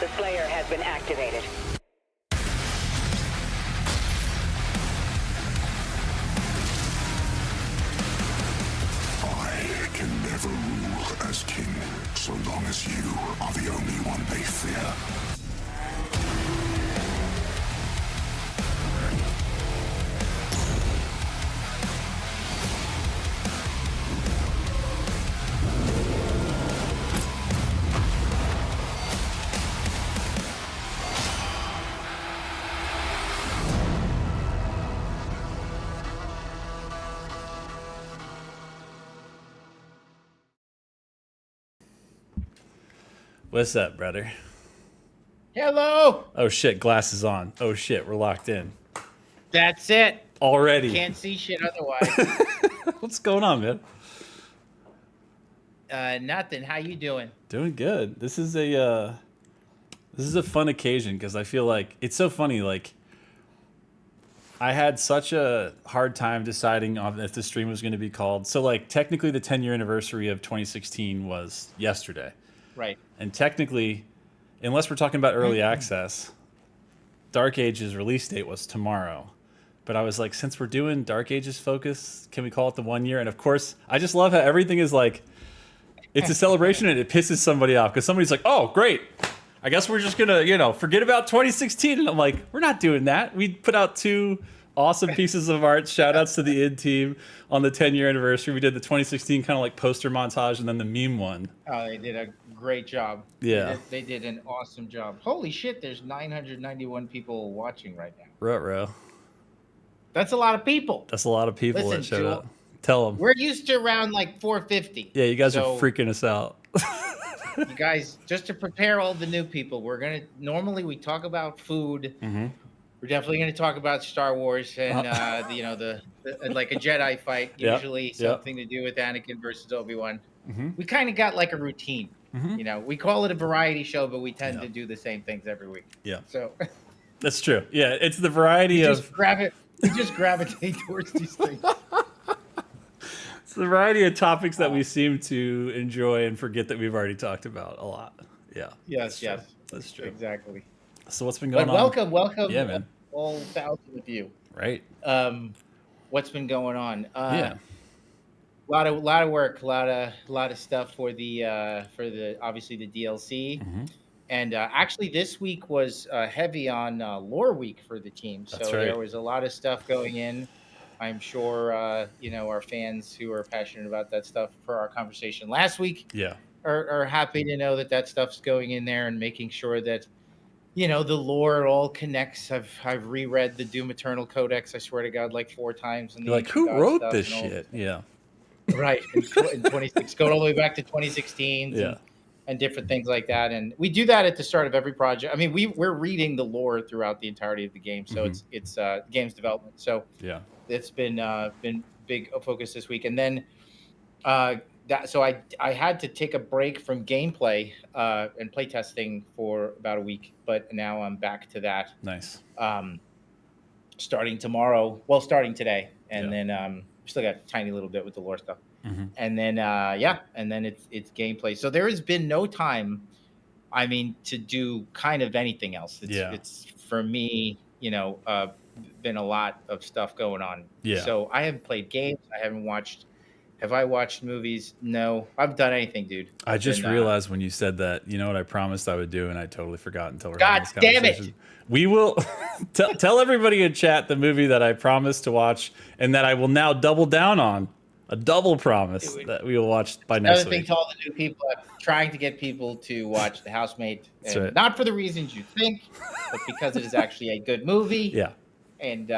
The Slayer has been activated. I can never rule as king, so long as you are the only one they fear. What's up, brother? Hello. Oh shit, glasses on. Oh shit, we're locked in. That's it. Already. Can't see shit otherwise. What's going on, man? Nothing. How you doing? Doing good. This is a fun occasion because I feel like it's so funny. Like, I had such a hard time deciding on if the stream was going to be called. So, like, technically, the 10-year anniversary of 2016 was yesterday. Right. And technically, unless we're talking about early access, Dark Ages release date was tomorrow. But I was like, since we're doing Dark Ages focus, can we call it the 1 year? And of course, I just love how everything is like, it's a celebration and it pisses somebody off because somebody's like, oh, great. I guess we're just going to, forget about 2016. And I'm like, we're not doing that. We put out 2 awesome pieces of art. Shout outs to the id team on the 10-year anniversary. We did the 2016 kind of like poster montage and then the meme one. Oh, they did a great job. Yeah. They did an awesome job. Holy shit, there's 991 people watching right now. Ruh-roh. That's a lot of people. That's a lot of people Listen, that showed Jewel, up. Tell them. We're used to around like 450. Yeah, you guys are freaking us out. You guys, just to prepare all the new people, normally we talk about food. Mm-hmm. We're definitely going to talk about Star Wars and the like a Jedi fight, usually something to do with Anakin versus Obi-Wan. Mm-hmm. We kind of got like a routine. Mm-hmm. We call it a variety show, but we tend to do the same things every week. Yeah. So that's true. Yeah, it's the variety of we just gravitate towards these things. It's the variety of topics that we seem to enjoy and forget that we've already talked about a lot. Yeah. Yes, That's true. Exactly. So what's been going on? Welcome. Yeah, man. All 1,000 of you. Right. What's been going on? Yeah. A lot of work, a lot of stuff for the obviously the DLC, and actually this week was heavy on lore week for the team. So there was a lot of stuff going in. I'm sure our fans who are passionate about that stuff for our conversation last week, are happy to know that stuff's going in there and making sure that the lore all connects. I've reread the Doom Eternal Codex. I swear to God, like 4 times. And you're like, who wrote this shit? Yeah. Right, in 26, going all the way back to 2016, and different things like that. And we do that at the start of every project. I mean, we're reading the lore throughout the entirety of the game, so it's games development. So it's been big focus this week. And then so I had to take a break from gameplay and play testing for about a week, but now I'm back to that. Nice. Starting today, and then still got a tiny little bit with the lore stuff. And then and then it's gameplay. So there has been no time, to do kind of anything else. It's for me, been a lot of stuff going on. So I haven't played games. Have I watched movies? No. I've done anything, dude. I just realized when you said that, you know what I promised I would do, and I totally forgot until we're having this conversation. God damn it! We will tell everybody in chat the movie that I promised to watch and that I will now double down on. A double promise that we will watch by next week. Another thing to all the new people, I'm trying to get people to watch The Housemate. Right. Not for the reasons you think, but because it is actually a good movie. Yeah. And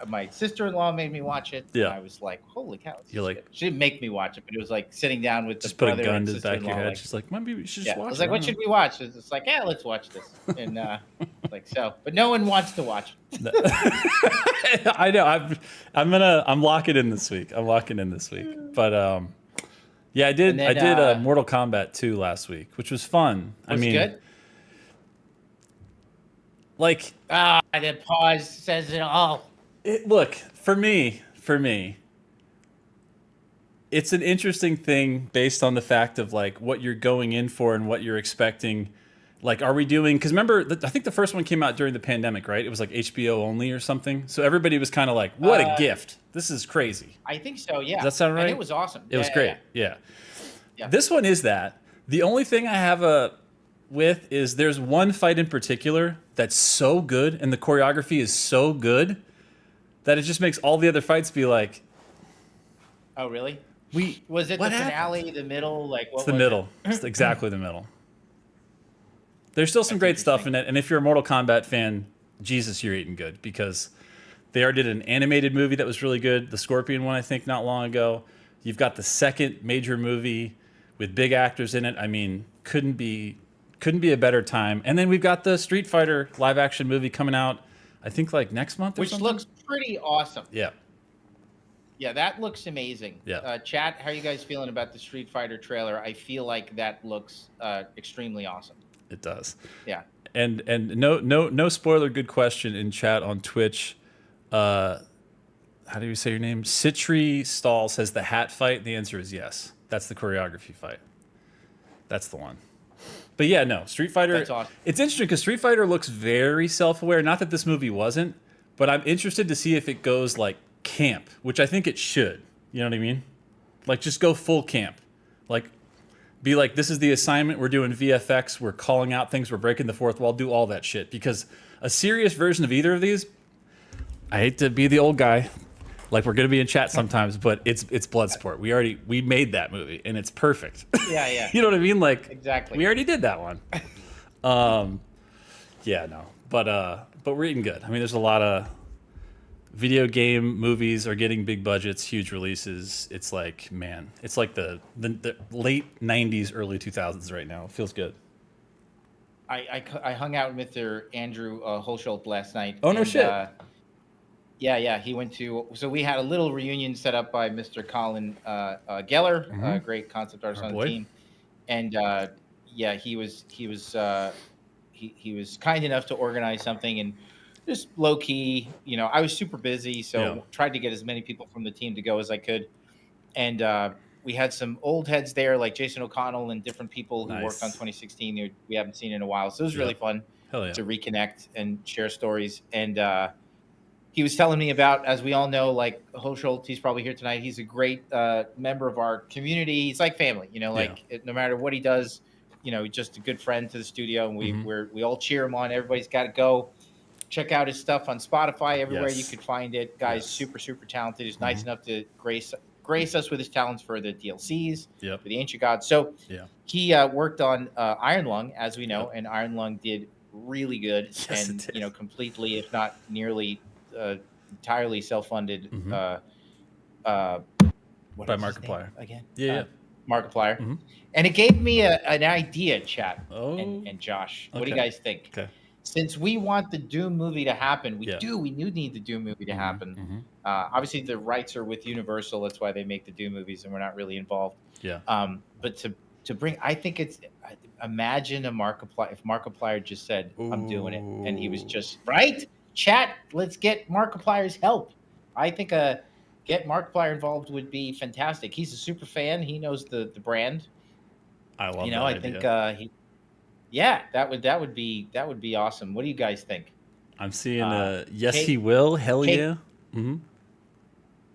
my sister-in-law made me watch it. Yeah. And I was like, holy cow. You're like, she didn't make me watch it, but it was like sitting down with just the put brother a gun and to the back of your head. like, She's like, maybe we should just watch it. I was like, what should we watch? It's like, yeah, let's watch this. And but no one wants to watch it. I know. I'm locking in this week. But I did Mortal Kombat 2 last week, which was fun. Was it good? Like, the pause says it all. Look, for me, it's an interesting thing based on the fact of like what you're going in for and what you're expecting Like, are we doing? Because remember, I think the first one came out during the pandemic, right? It was like HBO only or something. So everybody was kind of like, "What a gift! This is crazy." I think so. Yeah. Does that sound right? And it was awesome. It was great. Yeah. Yeah. This one is that. The only thing I have with is there's one fight in particular that's so good and the choreography is so good that it just makes all the other fights be like, oh, really? what Was it the happened? finale, the middle? Like, what It's the was middle. It? It's exactly the middle. There's still some That's great stuff in interesting. it. And if you're a Mortal Kombat fan, Jesus, you're eating good because they already did an animated movie that was really good. The Scorpion one, I think, not long ago. You've got the second major movie with big actors in it. I mean, couldn't be a better time. And then we've got the Street Fighter live action movie coming out, I think like next month or Which something. looks pretty awesome. Yeah. Yeah, that looks amazing. Yeah. Chat, how are you guys feeling about the Street Fighter trailer? I feel like that looks extremely awesome. It does. Yeah. And no spoiler. Good question in chat on Twitch. How do you say your name? Citri Stall says the hat fight. The answer is yes. That's the choreography fight. That's the one. But yeah, no, Street Fighter. That's awesome. It's interesting because Street Fighter looks very self-aware. Not that this movie wasn't, but I'm interested to see if it goes like camp, which I think it should. You know what I mean? Like just go full camp. Like be like, this is the assignment. We're doing VFX. We're calling out things. We're breaking the fourth wall. Do all that shit. Because a serious version of either of these, I hate to be the old guy. Like we're gonna be in chat sometimes, but it's Bloodsport. We made that movie and it's perfect. Yeah, yeah. You know what I mean? Like Exactly. we already did that one. Yeah, no. But we're eating good. I mean, there's a lot of video game movies are getting big budgets, huge releases. It's like, man, it's like the late 90s, early 2000s right now. It feels good. I hung out with Mr. Andrew Holsholt last night. Oh, no shit. Yeah. He went to. So we had a little reunion set up by Mr. Colin Geller, great concept artist Our on boy. the team, and yeah, he was kind enough to organize something and just low key. You know, I was super busy, so Yeah. tried to get as many people from the team to go as I could, and we had some old heads there like Jason O'Connell and different people who worked on Nice. 2016 who we haven't seen in a while. So it was really fun Hell yeah. to reconnect and share stories. And he was telling me about, as we all know, like Holsholt, he's probably here tonight. He's a great member of our community. He's like family, you know, like no matter what he does, you know, just a good friend to the studio. And we all cheer him on. Everybody's got to go check out his stuff on Spotify, everywhere you could find it. Guy's super, super talented. He's nice enough to grace us with his talents for the DLCs, for the Ancient Gods. So he worked on Iron Lung, as we know, and Iron Lung did really good, Yes, and it did. you know, completely, if not nearly, entirely self-funded. What By is his name Markiplier. again? Yeah. Markiplier. And it gave me an idea, chat and Josh. What do you Okay. guys think? Okay. Since we want the Doom movie to happen, we Yeah. do need the Doom movie to happen. Obviously, the rights are with Universal. That's why they make the Doom movies, and we're not really involved. Yeah. But to bring, I think it's, imagine a Markiplier, if Markiplier just said, I'm doing it. And he was just, right? Chat, let's get Markiplier's help. I think get Markiplier involved would be fantastic. He's a super fan. He knows the brand. I love You know, that I think idea. that would be awesome. What do you guys think? I'm seeing yes, Kate- he will. Hell Kate- yeah.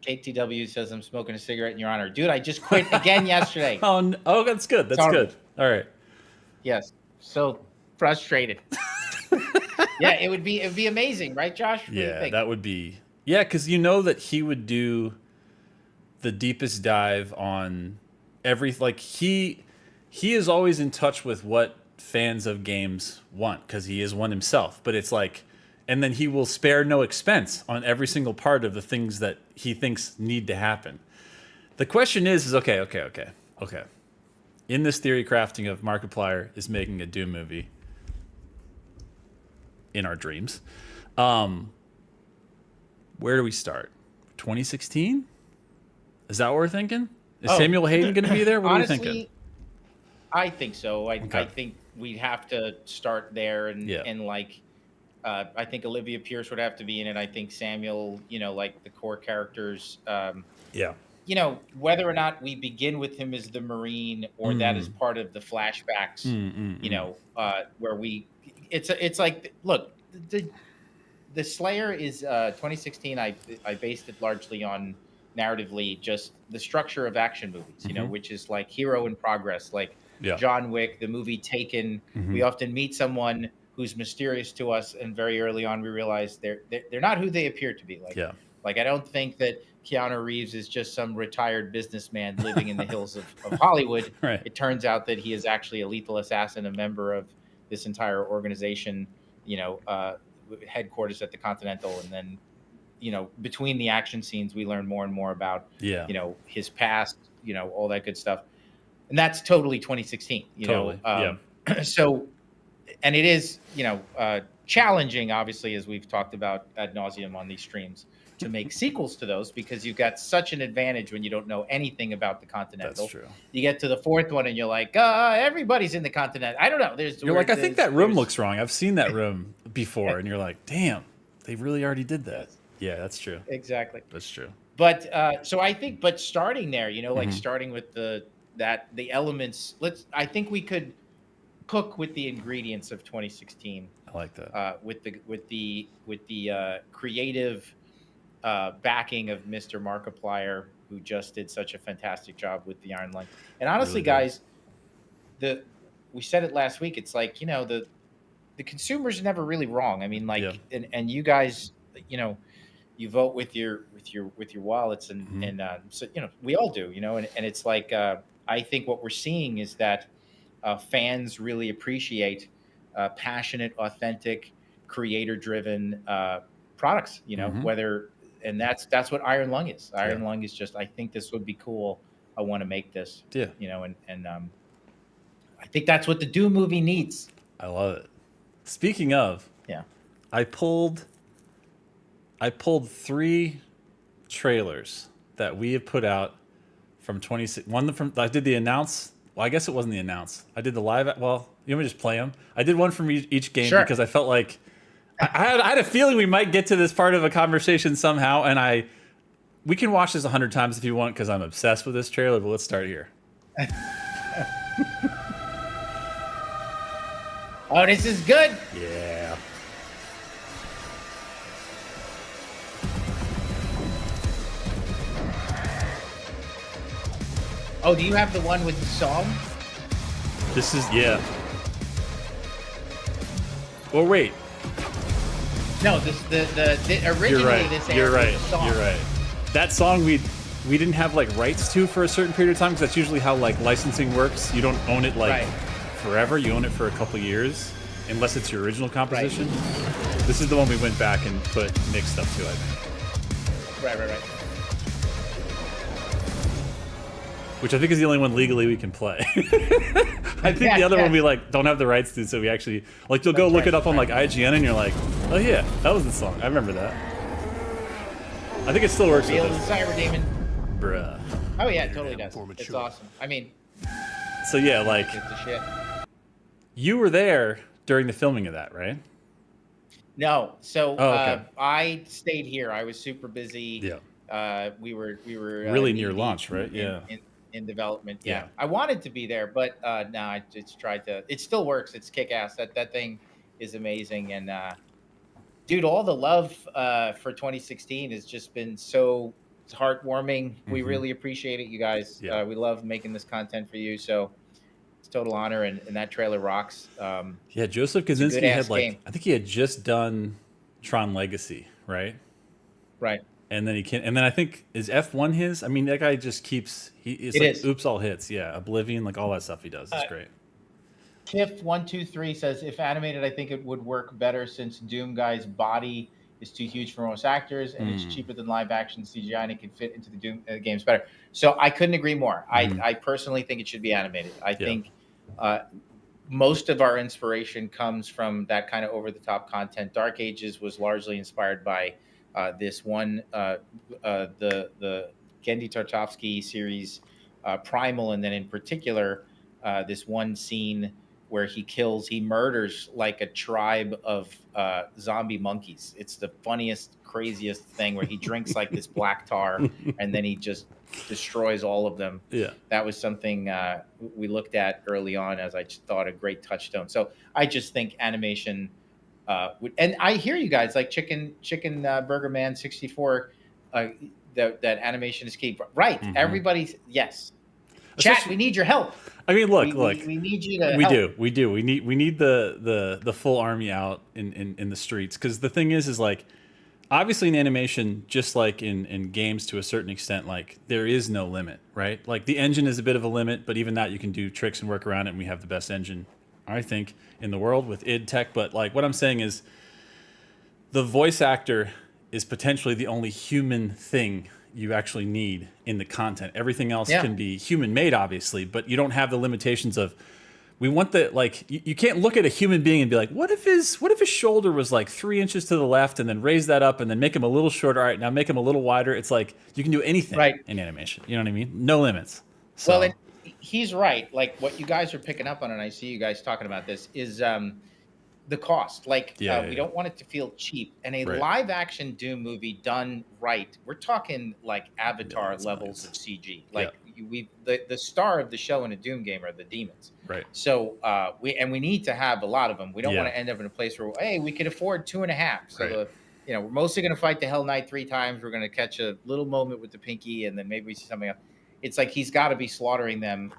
KTW says I'm smoking a cigarette in your honor. Dude, I just quit again yesterday. Oh, that's good. That's Sorry. good. All right. Yes. So frustrated. Yeah, it would be amazing, right, Josh? What do you Yeah, think? that would be. Yeah, because you know that he would do the deepest dive on every, like he is always in touch with what fans of games want because he is one himself. But it's like, and then he will spare no expense on every single part of the things that he thinks need to happen. The question is okay. In this theory crafting of Markiplier is making a Doom movie in our dreams, where do we start? 2016? Is that what we're thinking? Is Samuel Hayden going to be there? What Honestly, are you thinking? I think so. I Okay. think we'd have to start there, and Yeah. and like, I think Olivia Pierce would have to be in it. I think Samuel, you know, like the core characters. Yeah. you know, whether or not we begin with him as the Marine or that is part of the flashbacks, you know, where it's like, look, the Slayer is 2016. I based it largely on narratively just the structure of action movies, you know, which is like hero in progress, like Yeah. John Wick, the movie Taken. We often meet someone who's mysterious to us, and very early on we realize they're not who they appear to be. Yeah. Like I don't think that Keanu Reeves is just some retired businessman living in the hills of Hollywood. Right. It turns out that he is actually a lethal assassin, a member of this entire organization, you know, headquarters at the Continental. And then, you know, between the action scenes, we learn more and more about, you know, his past, you know, all that good stuff. And that's totally 2016, you know. So, and it is, you know, challenging, obviously, as we've talked about ad nauseum on these streams, to make sequels to those, because you've got such an advantage when you don't know anything about the Continental. That's true. You get to the fourth one and you're like, everybody's in the Continental. I don't know. You're like, I think that room looks wrong. I've seen that room before. And you're like, damn, they really already did that. Yeah, that's true. Exactly. That's true. But so I think, but starting there, you know, like starting with the elements, I think we could cook with the ingredients of 2016. I like that. With the creative backing of Mr. Markiplier, who just did such a fantastic job with the Iron Lung. And honestly, Really guys, we said it last week. It's like, you know, the consumer's never really wrong. I mean, like, and you guys, you know, you vote with your wallets, and so, you know, we all do, you know, and it's like, I think what we're seeing is that fans really appreciate passionate, authentic, creator-driven products, you know, whether, and that's what Iron Lung is. Iron Lung is just, I think this would be cool. I want to make this, you know, and I think that's what the Doom movie needs. I love it. Speaking of, I pulled 3 trailers that we have put out from 26. One from, I did the announce. Well, I guess it wasn't the announce. I did the live. Well, you want me to just play them? I did one from each game because I felt like I had a feeling we might get to this part of a conversation somehow, and we can watch this 100 times if you want, because I'm obsessed with this trailer. But let's start here. Oh, this is good. Yeah. Oh, do you have the one with the song? This is, Or wait. No, originally You're right. this You're right. was a song. You're right. That song we didn't have like rights to for a certain period of time, because that's usually how like licensing works. You don't own it like forever. You own it for a couple years, unless it's your original composition. This is the one we went back and put Nick's stuff to, I think. Right. Which I think is the only one legally we can play. I think the other one we like don't have the rights to, so we actually like you'll go look it up on like IGN and you're like, oh yeah, that was the song. I remember that. I think it still works. Field and Cyber Demon. Bruh. Oh yeah, it totally does. It's awesome. I mean, so yeah, like it's the shit. You were there during the filming of that, right? No. So okay. I stayed here. I was super busy. Yeah. We were really near launch, right? In development. Yeah. I wanted to be there, but no, I just tried to. It still works. It's kick ass. That thing is amazing. And dude, all the love for 2016 has just been so heartwarming. We really appreciate it, you guys. We love making this content for you. So it's a total honor, and that trailer rocks. Yeah, Joseph Kaczynski had like game. I think he had just done Tron Legacy, right? Right. And then I think is F1 his? I mean, that guy just keeps oops all hits. Yeah, Oblivion, like all that stuff he does is great. Tiff123 says, if animated, I think it would work better since Doom Guy's body is too huge for most actors, and it's cheaper than live action CGI, and it can fit into the Doom games better. So I couldn't agree more. I personally think it should be animated. I think most of our inspiration comes from that kind of over-the-top content. Dark Ages was largely inspired by this one, the Gendy Tartakovsky series, Primal, and then in particular, this one scene where he murders like a tribe of zombie monkeys. It's the funniest, craziest thing where he drinks like this black tar and then he just destroys all of them. Yeah. That was something we looked at early on as I just thought a great touchstone. So I just think animation and I hear you guys like Chicken Burger Man 64 that animation is key. Right. Everybody's yes. Chat, we need your help. I mean, look. We need you to. We do. We need the full army out in the streets, because the thing is like, obviously in animation, just like in games to a certain extent, like there is no limit, right? Like the engine is a bit of a limit, but even that you can do tricks and work around it. And we have the best engine, I think, in the world with id Tech. But like what I'm saying is, the voice actor is potentially the only human thing you actually need in the content. Everything else can be human made, obviously, but you don't have the limitations of, we want the, like, you can't look at a human being and be like, what if his shoulder was like 3 inches to the left and then raise that up and then make him a little shorter. All right, now make him a little wider. It's like, you can do anything in animation. You know what I mean? No limits. So. Well, and he's right. Like what you guys are picking up on, and I see you guys talking about this, is the cost. Like we don't want it to feel cheap. And a live action Doom movie done right, we're talking like Avatar levels of CG. Like the star of the show in a Doom game are the demons. Right. So we need to have a lot of them. We don't want to end up in a place where, hey, we can afford 2.5. So we're mostly going to fight the Hell Knight 3 times. We're going to catch a little moment with the Pinky, and then maybe we see something else. It's like he's got to be slaughtering them.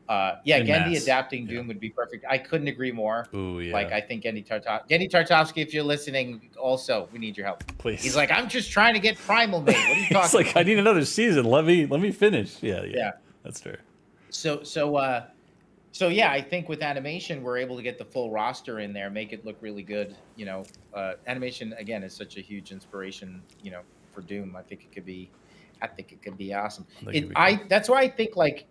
Gendy adapting Doom would be perfect. I couldn't agree more. Ooh, yeah. Like I think Gendy Tartakovsky, if you're listening, also we need your help. Please. He's like, I'm just trying to get Primal made. What are you talking It's like, about? I need another season. Let me finish. Yeah. That's fair. So yeah, I think with animation we're able to get the full roster in there, make it look really good. Animation again is such a huge inspiration, for Doom. I think it could be awesome. That's why I think like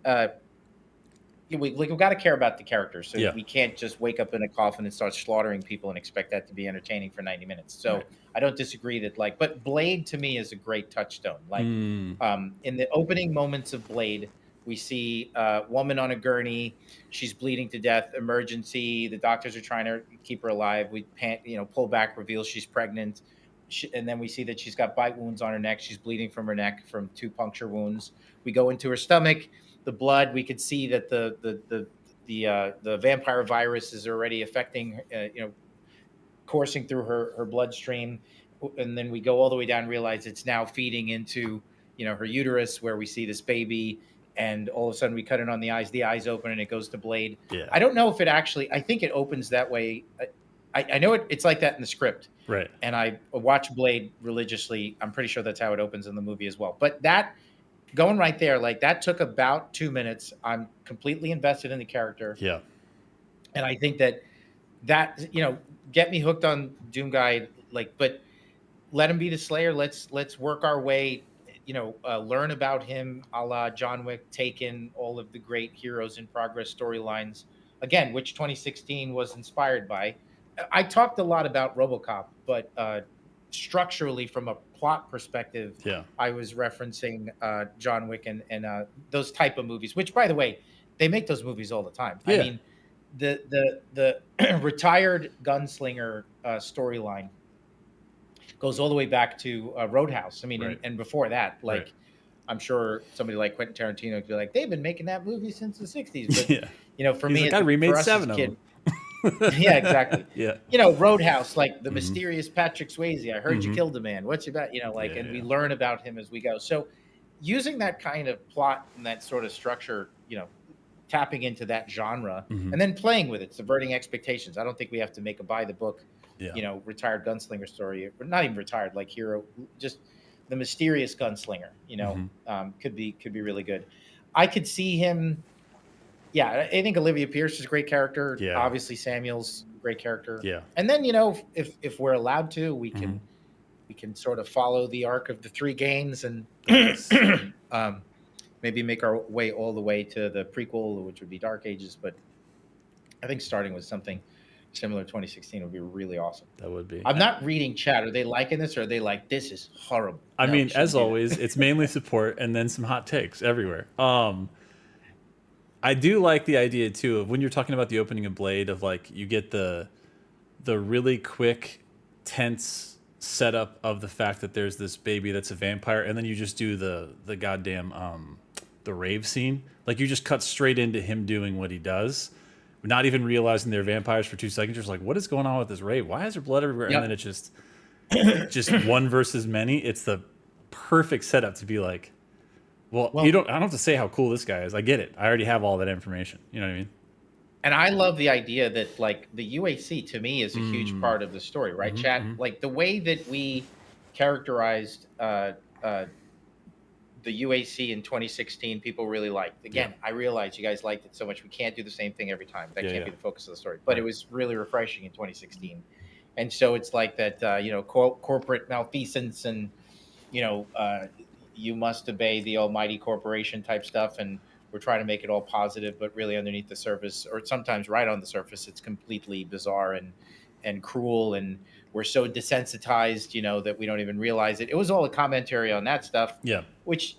we've got to care about the characters. So we can't just wake up in a coffin and start slaughtering people and expect that to be entertaining for 90 minutes. So I don't disagree that but Blade to me is a great touchstone. Like in the opening moments of Blade, we see a woman on a gurney. She's bleeding to death. Emergency. The doctors are trying to keep her alive. We pull back, reveal she's pregnant. And then we see that she's got bite wounds on her neck. She's bleeding from her neck from 2 puncture wounds. We go into her stomach. The blood, we could see that the vampire virus is already affecting, coursing through her bloodstream. And then we go all the way down and realize it's now feeding into, her uterus, where we see this baby. And all of a sudden we cut in on the eyes open and it goes to Blade. Yeah. I don't know if it actually, I think it opens that way. I know it's like that in the script. Right. And I watch Blade religiously. I'm pretty sure that's how it opens in the movie as well. But that going right there, like that took about 2 minutes. I'm completely invested in the character. Yeah. And I think that get me hooked on Doom Guy, but let him be the Slayer. Let's work our way, learn about him a la John Wick, Taken, all of the great Heroes in Progress storylines. Again, which 2016 was inspired by. I talked a lot about RoboCop, but structurally, from a plot perspective, I was referencing John Wick and those type of movies. Which, by the way, they make those movies all the time. Yeah. I mean, the retired gunslinger storyline goes all the way back to Roadhouse. I mean, and before that, I'm sure somebody like Quentin Tarantino would be like, they've been making that movie since the '60s. But for me, I remade 7 of them. Yeah, exactly. Yeah. Roadhouse, like the mysterious Patrick Swayze. I heard you killed a man. What's about, we learn about him as we go. So using that kind of plot and that sort of structure, tapping into that genre and then playing with it, subverting expectations. I don't think we have to make a by the book, retired gunslinger story, or not even retired, like hero, just the mysterious gunslinger, could be really good. I could see him. Yeah, I think Olivia Pierce is a great character. Yeah. Obviously, Samuel's a great character. Yeah. And then, if we're allowed to, we can sort of follow the arc of the 3 games and maybe make our way all the way to the prequel, which would be Dark Ages. But I think starting with something similar to 2016 would be really awesome. That would be. I'm not reading chat. Are they liking this, or are they like, this is horrible? I mean, as always, it's mainly support and then some hot takes everywhere. I do like the idea too of when you're talking about the opening of Blade of like you get the really quick, tense setup of the fact that there's this baby that's a vampire, and then you just do the goddamn the rave scene. Like you just cut straight into him doing what he does, not even realizing they're vampires for 2 seconds. You're just like, what is going on with this rave? Why is there blood everywhere? Yep. And then it's just one versus many. It's the perfect setup to be like, well, I don't have to say how cool this guy is. I get it. I already have all that information. You know what I mean? And I love the idea that like the UAC to me is a huge part of the story, right, Chad? Like the way that we characterized the UAC in 2016, people really liked. Again, I realize you guys liked it so much. We can't do the same thing every time. That can't be the focus of the story. But it was really refreshing in 2016. And so it's like that, corporate malfeasance and, you must obey the almighty corporation type stuff. And we're trying to make it all positive, but really underneath the surface, or sometimes right on the surface, it's completely bizarre and cruel. And we're so desensitized, that we don't even realize it. It was all a commentary on that stuff. Yeah. Which,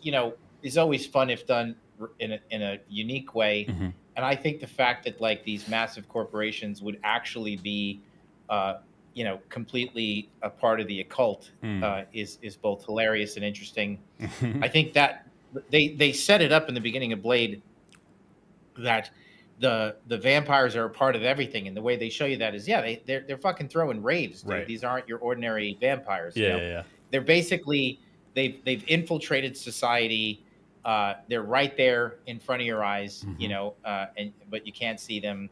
is always fun if done in a unique way. And I think the fact that like these massive corporations would actually be, completely a part of the occult is both hilarious and interesting. I think that they set it up in the beginning of Blade that the vampires are a part of everything, and the way they show you that is they're fucking throwing raves, dude. Right. These aren't your ordinary vampires. Yeah. They're basically they've infiltrated society. They're right there in front of your eyes, but you can't see them.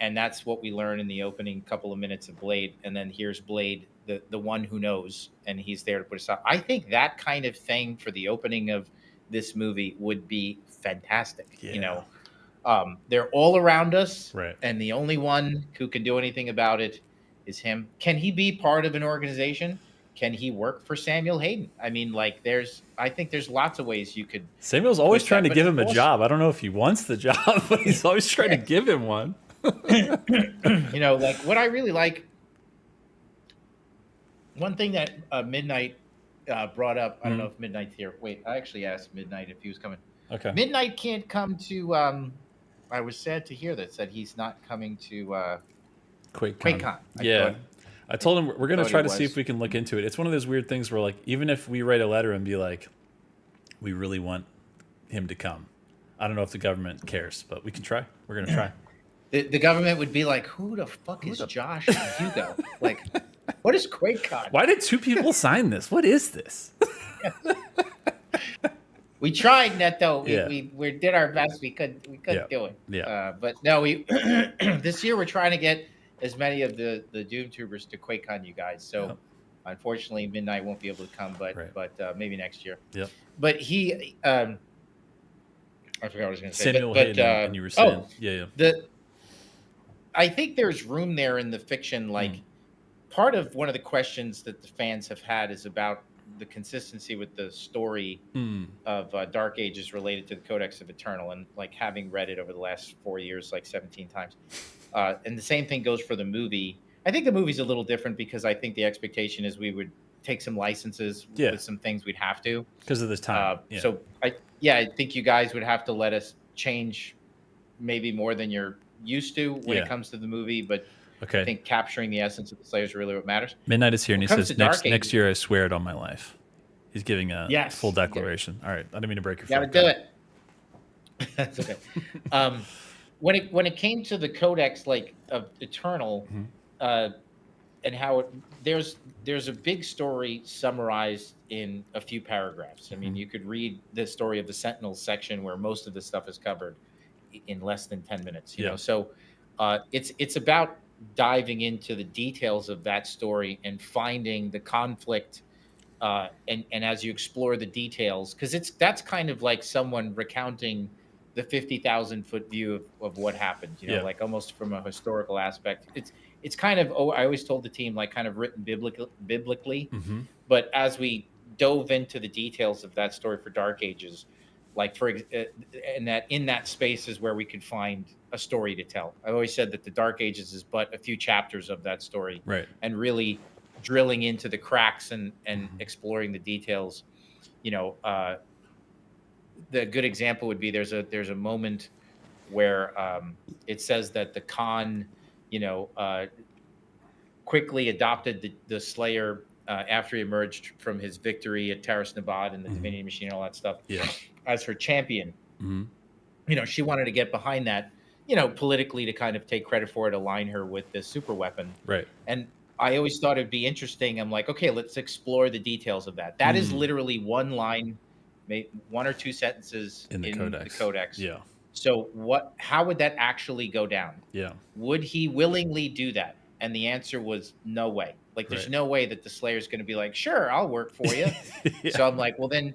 And that's what we learn in the opening couple of minutes of Blade. And then here's Blade, the one who knows, and he's there to put us out. I think that kind of thing for the opening of this movie would be fantastic. Yeah. They're all around us, Right. and the only one who can do anything about it is him. Can he be part of an organization? Can he work for Samuel Hayden? I mean, like, I think there's lots of ways you could. Samuel's always twist trying that, to but give him a also- job. I don't know if he wants the job, but he's always trying to give him one. Like what I really like. One thing that Midnight brought up. I don't know if Midnight's here. Wait, I actually asked Midnight if he was coming. Okay. Midnight can't come to. I was sad to hear that. Said he's not coming to QuakeCon. Yeah. I told him we're going to try to he see was. if we can look into it. It's one of those weird things where, like, even if we write a letter and be like, we really want him to come, I don't know if the government cares, but we can try. We're going to try. The government would be like, who the fuck is Josh and Hugo? Like, what is QuakeCon? Why did 2 people sign this? What is this? We tried, Neto. Yeah. We did our best. We couldn't do it. Yeah. But no, we this year we're trying to get as many of the Doom Tubers to QuakeCon, you guys. So unfortunately, Midnight won't be able to come, but maybe next year. Yep. But he, I forgot what I was going to say. Samuel but, Hayden, and you were saying, I think there's room there in the fiction. Like part of one of the questions that the fans have had is about the consistency with the story of Dark Ages related to the Codex of Eternal, and like having read it over the last 4 years, like 17 times. And the same thing goes for the movie. I think the movie's a little different because I think the expectation is we would take some licenses with some things we'd have to. Because of this time. So I think you guys would have to let us change maybe more than you're used to when it comes to the movie, but I think capturing the essence of the Slayer is really what matters. Midnight is here, and he says, next Ages, year I swear it on my life. He's giving a full declaration. All right, I didn't mean to break your phone. Gotta do it. That's okay. When it came to the Codex, like of Eternal, and how there's a big story summarized in a few paragraphs. I mean, you could read the story of the Sentinels section where most of the stuff is covered in less than 10 minutes. You know, so it's about diving into the details of that story and finding the conflict. And as you explore the details, because that's kind of like someone recounting the 50,000 foot view of what happened, like almost from a historical aspect. It's kind of, I always told the team, like kind of written biblically. But as we dove into the details of that story for Dark Ages, like in that space is where we could find a story to tell. I always said that the Dark Ages is but a few chapters of that story, right? And really drilling into the cracks and exploring the details. The good example would be there's a moment where it says that the Khan, quickly adopted the Slayer after he emerged from his victory at Taras Nabad and the Divinity Machine and all that stuff as her champion. She wanted to get behind that, politically, to kind of take credit for it, align her with this super weapon. Right. And I always thought it'd be interesting. I'm like, okay, let's explore the details of that. That is literally one line, maybe one or two sentences in the codex. Yeah. So how would that actually go down? Yeah. Would he willingly do that? And the answer was no way. Like, there's no way that the Slayer's going to be like, sure, I'll work for you. So I'm like, well, then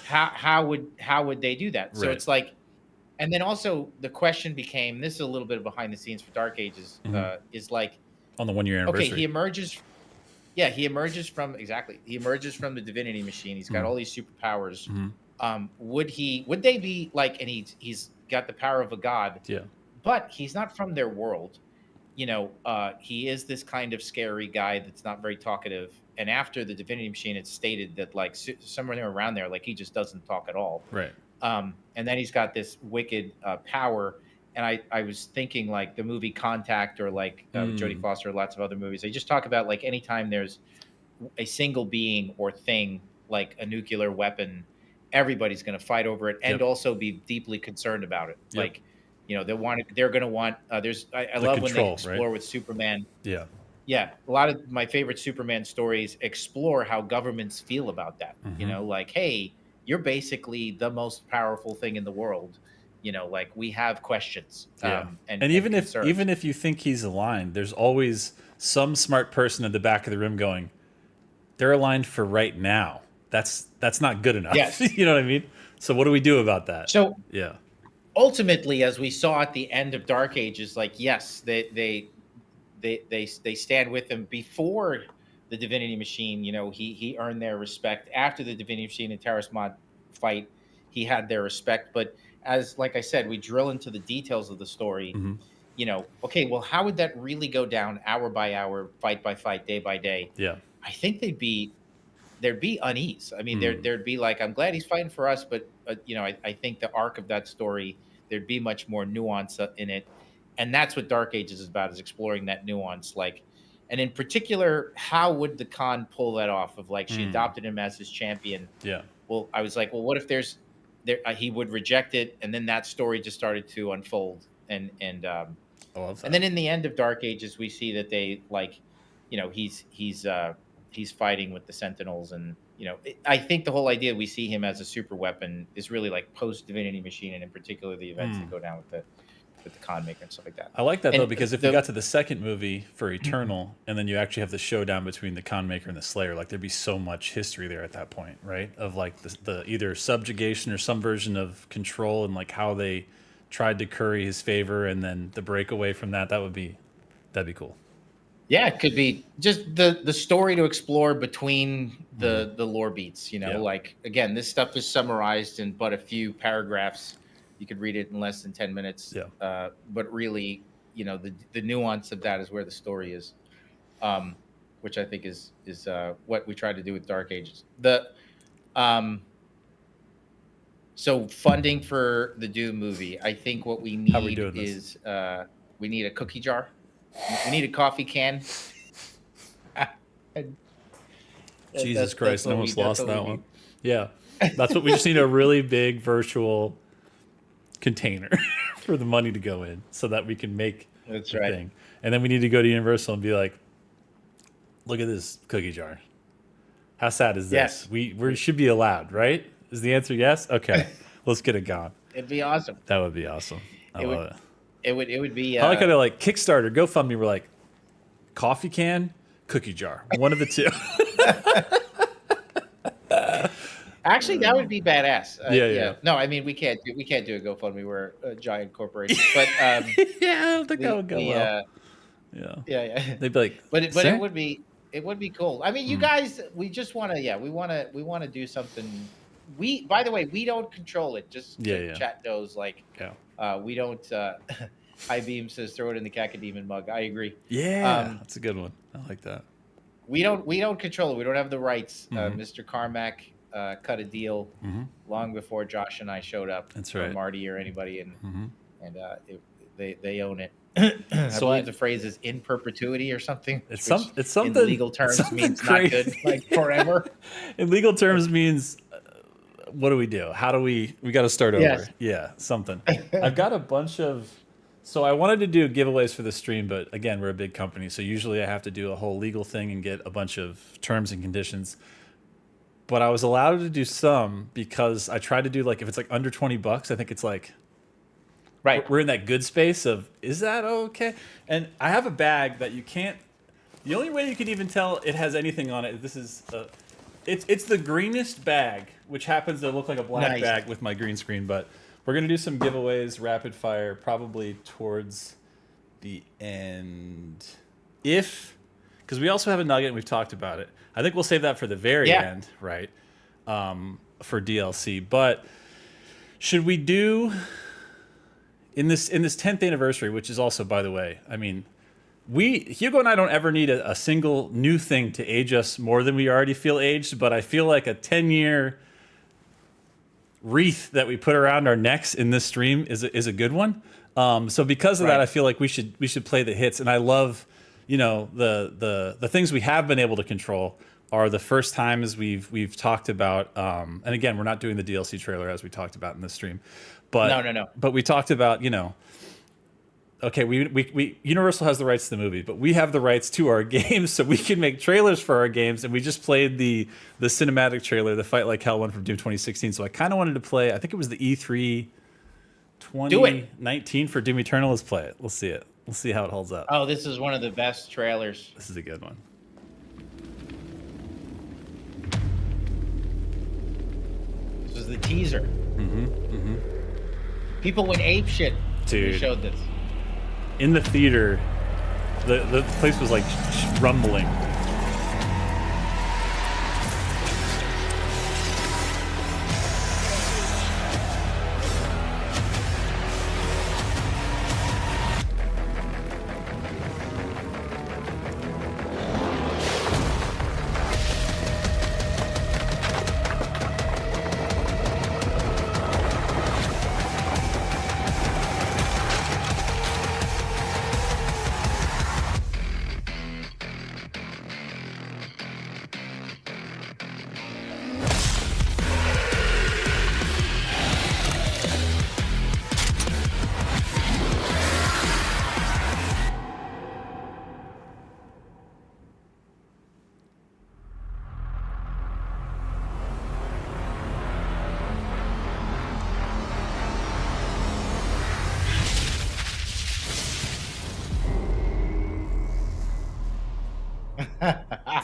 how would they do that? So it's like, and then also the question became, this is a little bit of behind the scenes for Dark Ages, is like, on the 1 year anniversary. Okay, he emerges from the Divinity Machine. He's got all these superpowers. Would they be like, and he's got the power of a god. Yeah. But he's not from their world. He is this kind of scary guy that's not very talkative. And after the Divinity Machine, it's stated that like somewhere around there, like he just doesn't talk at all. Right. And then he's got this wicked power. And I was thinking like the movie Contact, or like Jodie Foster, lots of other movies. They just talk about like anytime there's a single being or thing like a nuclear weapon, everybody's going to fight over it and also be deeply concerned about it. Like, they're going to want. I love when they explore with Superman. Yeah. Yeah, a lot of my favorite Superman stories explore how governments feel about that. Like, hey, you're basically the most powerful thing in the world. Like we have questions. And even if you think he's aligned, there's always some smart person at the back of the room going, they're aligned for right now. That's not good enough. Yes. You know what I mean? So what do we do about that? So yeah. Ultimately, as we saw at the end of Dark Ages, like, yes, they stand with him before the Divinity Machine. He earned their respect. After the Divinity Machine and Taras Mod fight, he had their respect. But as like I said, we drill into the details of the story. Okay, well, how would that really go down, hour by hour, fight by fight, day by day? Yeah. I think there'd be unease. I mean, there'd be like, I'm glad he's fighting for us, but I think the arc of that story, there'd be much more nuance in it. And that's what Dark Ages is about, is exploring that nuance. Like, and in particular, how would the Khan pull that off of like, she adopted him as his champion. Yeah. Well, I was like, well, what if he would reject it. And then that story just started to unfold. And then in the end of Dark Ages, we see that they like, he's fighting with the Sentinels. And, I think the whole idea we see him as a super weapon is really like post Divinity Machine. And in particular, the events that go down with the Con Maker and stuff like that. I like that, though, because if you got to the second movie for Eternal, and then you actually have the showdown between the Con Maker and the Slayer, like there'd be so much history there at that point, right? Of like the either subjugation or some version of control, and like how they tried to curry his favor, and then the breakaway from that. That'd be cool. Yeah, it could be just the story to explore between the lore beats. Like, again, this stuff is summarized in but a few paragraphs. You could read it in less than 10 minutes. Yeah. But really, the nuance of that is where the story is, which I think is what we tried to do with Dark Ages. So funding for the Doom movie, I think what we need is we need a cookie jar. We need a coffee can. Jesus Christ, I almost lost that one. Yeah. That's what we just need, a really big virtual container for the money to go in so that we can make the thing. And then we need to go to Universal and be like, look at this cookie jar. How sad is this? Yes. We should be allowed, right? Is the answer yes? Okay. Let's get it gone. It'd be awesome. That would be awesome. I love it. It would be. I like how they're like Kickstarter, GoFundMe. We're like, coffee can, cookie jar, one of the two. Actually, that would be badass. Yeah. No, I mean we can't do a GoFundMe. We're a giant corporation, but yeah, I don't think that would go well. Yeah. They'd be like, but it would be cool. I mean, you guys, we just want to. Yeah, we want to do something. By the way, we don't control it. Just chat knows, like, we don't. High Beam says throw it in the Cacodemon mug. I agree. Yeah, that's a good one. I like that. We don't control it. We don't have the rights. Mr. Carmack cut a deal long before Josh and I showed up. That's right. Or Marty or anybody, and and they own it. I So believe the phrase is in perpetuity or something. it's which something in legal terms something means crazy. not good, like forever. In legal terms means what do we do? How do we got to start over? Yes. Yeah, something. I've got a bunch of. So I wanted to do giveaways for the stream, but again, we're a big company, so usually I have to do a whole legal thing and get a bunch of terms and conditions. But I was allowed to do some because I tried to do like if it's like under $20, I think it's like Right. we're in that good space of is that okay? And I have a bag that you can't. The only way you can even tell it has anything on it. This is it's the greenest bag, which happens to look like a black Nice. bag with my green screen. But we're gonna do some giveaways, rapid fire, probably towards the end, because we also have a nugget and we've talked about it. I think we'll save that for the very end, right? For DLC. But should we do in this 10th anniversary, which is also, by the way, I mean, Hugo and I don't ever need a single new thing to age us more than we already feel aged, but I feel like a 10-year wreath that we put around our necks in this stream is a good one. So because of that, I feel like we should play the hits, and I love, the things we have been able to control are the first times we've talked about, and again, we're not doing the DLC trailer as we talked about in this stream, but No. But we talked about, okay, we Universal has the rights to the movie, but we have the rights to our games, so we can make trailers for our games. And we just played the cinematic trailer, the Fight Like Hell one from Doom 2016. So I kind of wanted to play. I think it was the E3 2019 for Doom Eternal. Let's play it. We'll see it. We'll see how it holds up. Oh, this is one of the best trailers. This is a good one. This was the teaser. People went ape shit when Dude. they showed this. In the theater, the place was like rumbling.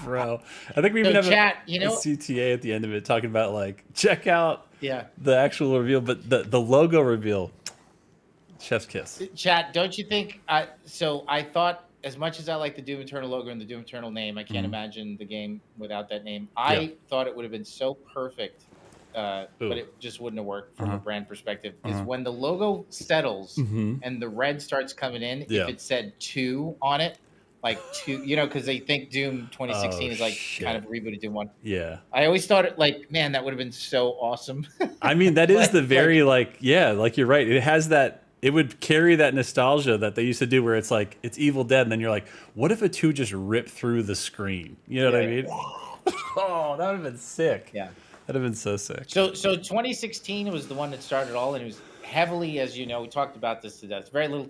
Bro, I think we even have chat, a CTA at the end of it talking about like check out the actual reveal, but the logo reveal, chef's kiss. Chat, don't you think? So I thought, as much as I like the Doom Eternal logo and the Doom Eternal name, I can't imagine the game without that name. I thought it would have been so perfect, but it just wouldn't have worked from a brand perspective. Is when the logo settles and the red starts coming in, if it said 2 on it. Like 2, because they think Doom 2016 is like kind of rebooted Doom 1. Yeah. I always thought it like, man, that would have been so awesome. I mean, that is the very like you're right. It has that, it would carry that nostalgia that they used to do where it's like, it's Evil Dead. And then you're like, what if a 2 just ripped through the screen? You know what I mean? Oh, that would have been sick. Yeah. That'd have been so sick. So 2016 was the one that started all, and it was heavily, as you know, we talked about this to death. Very little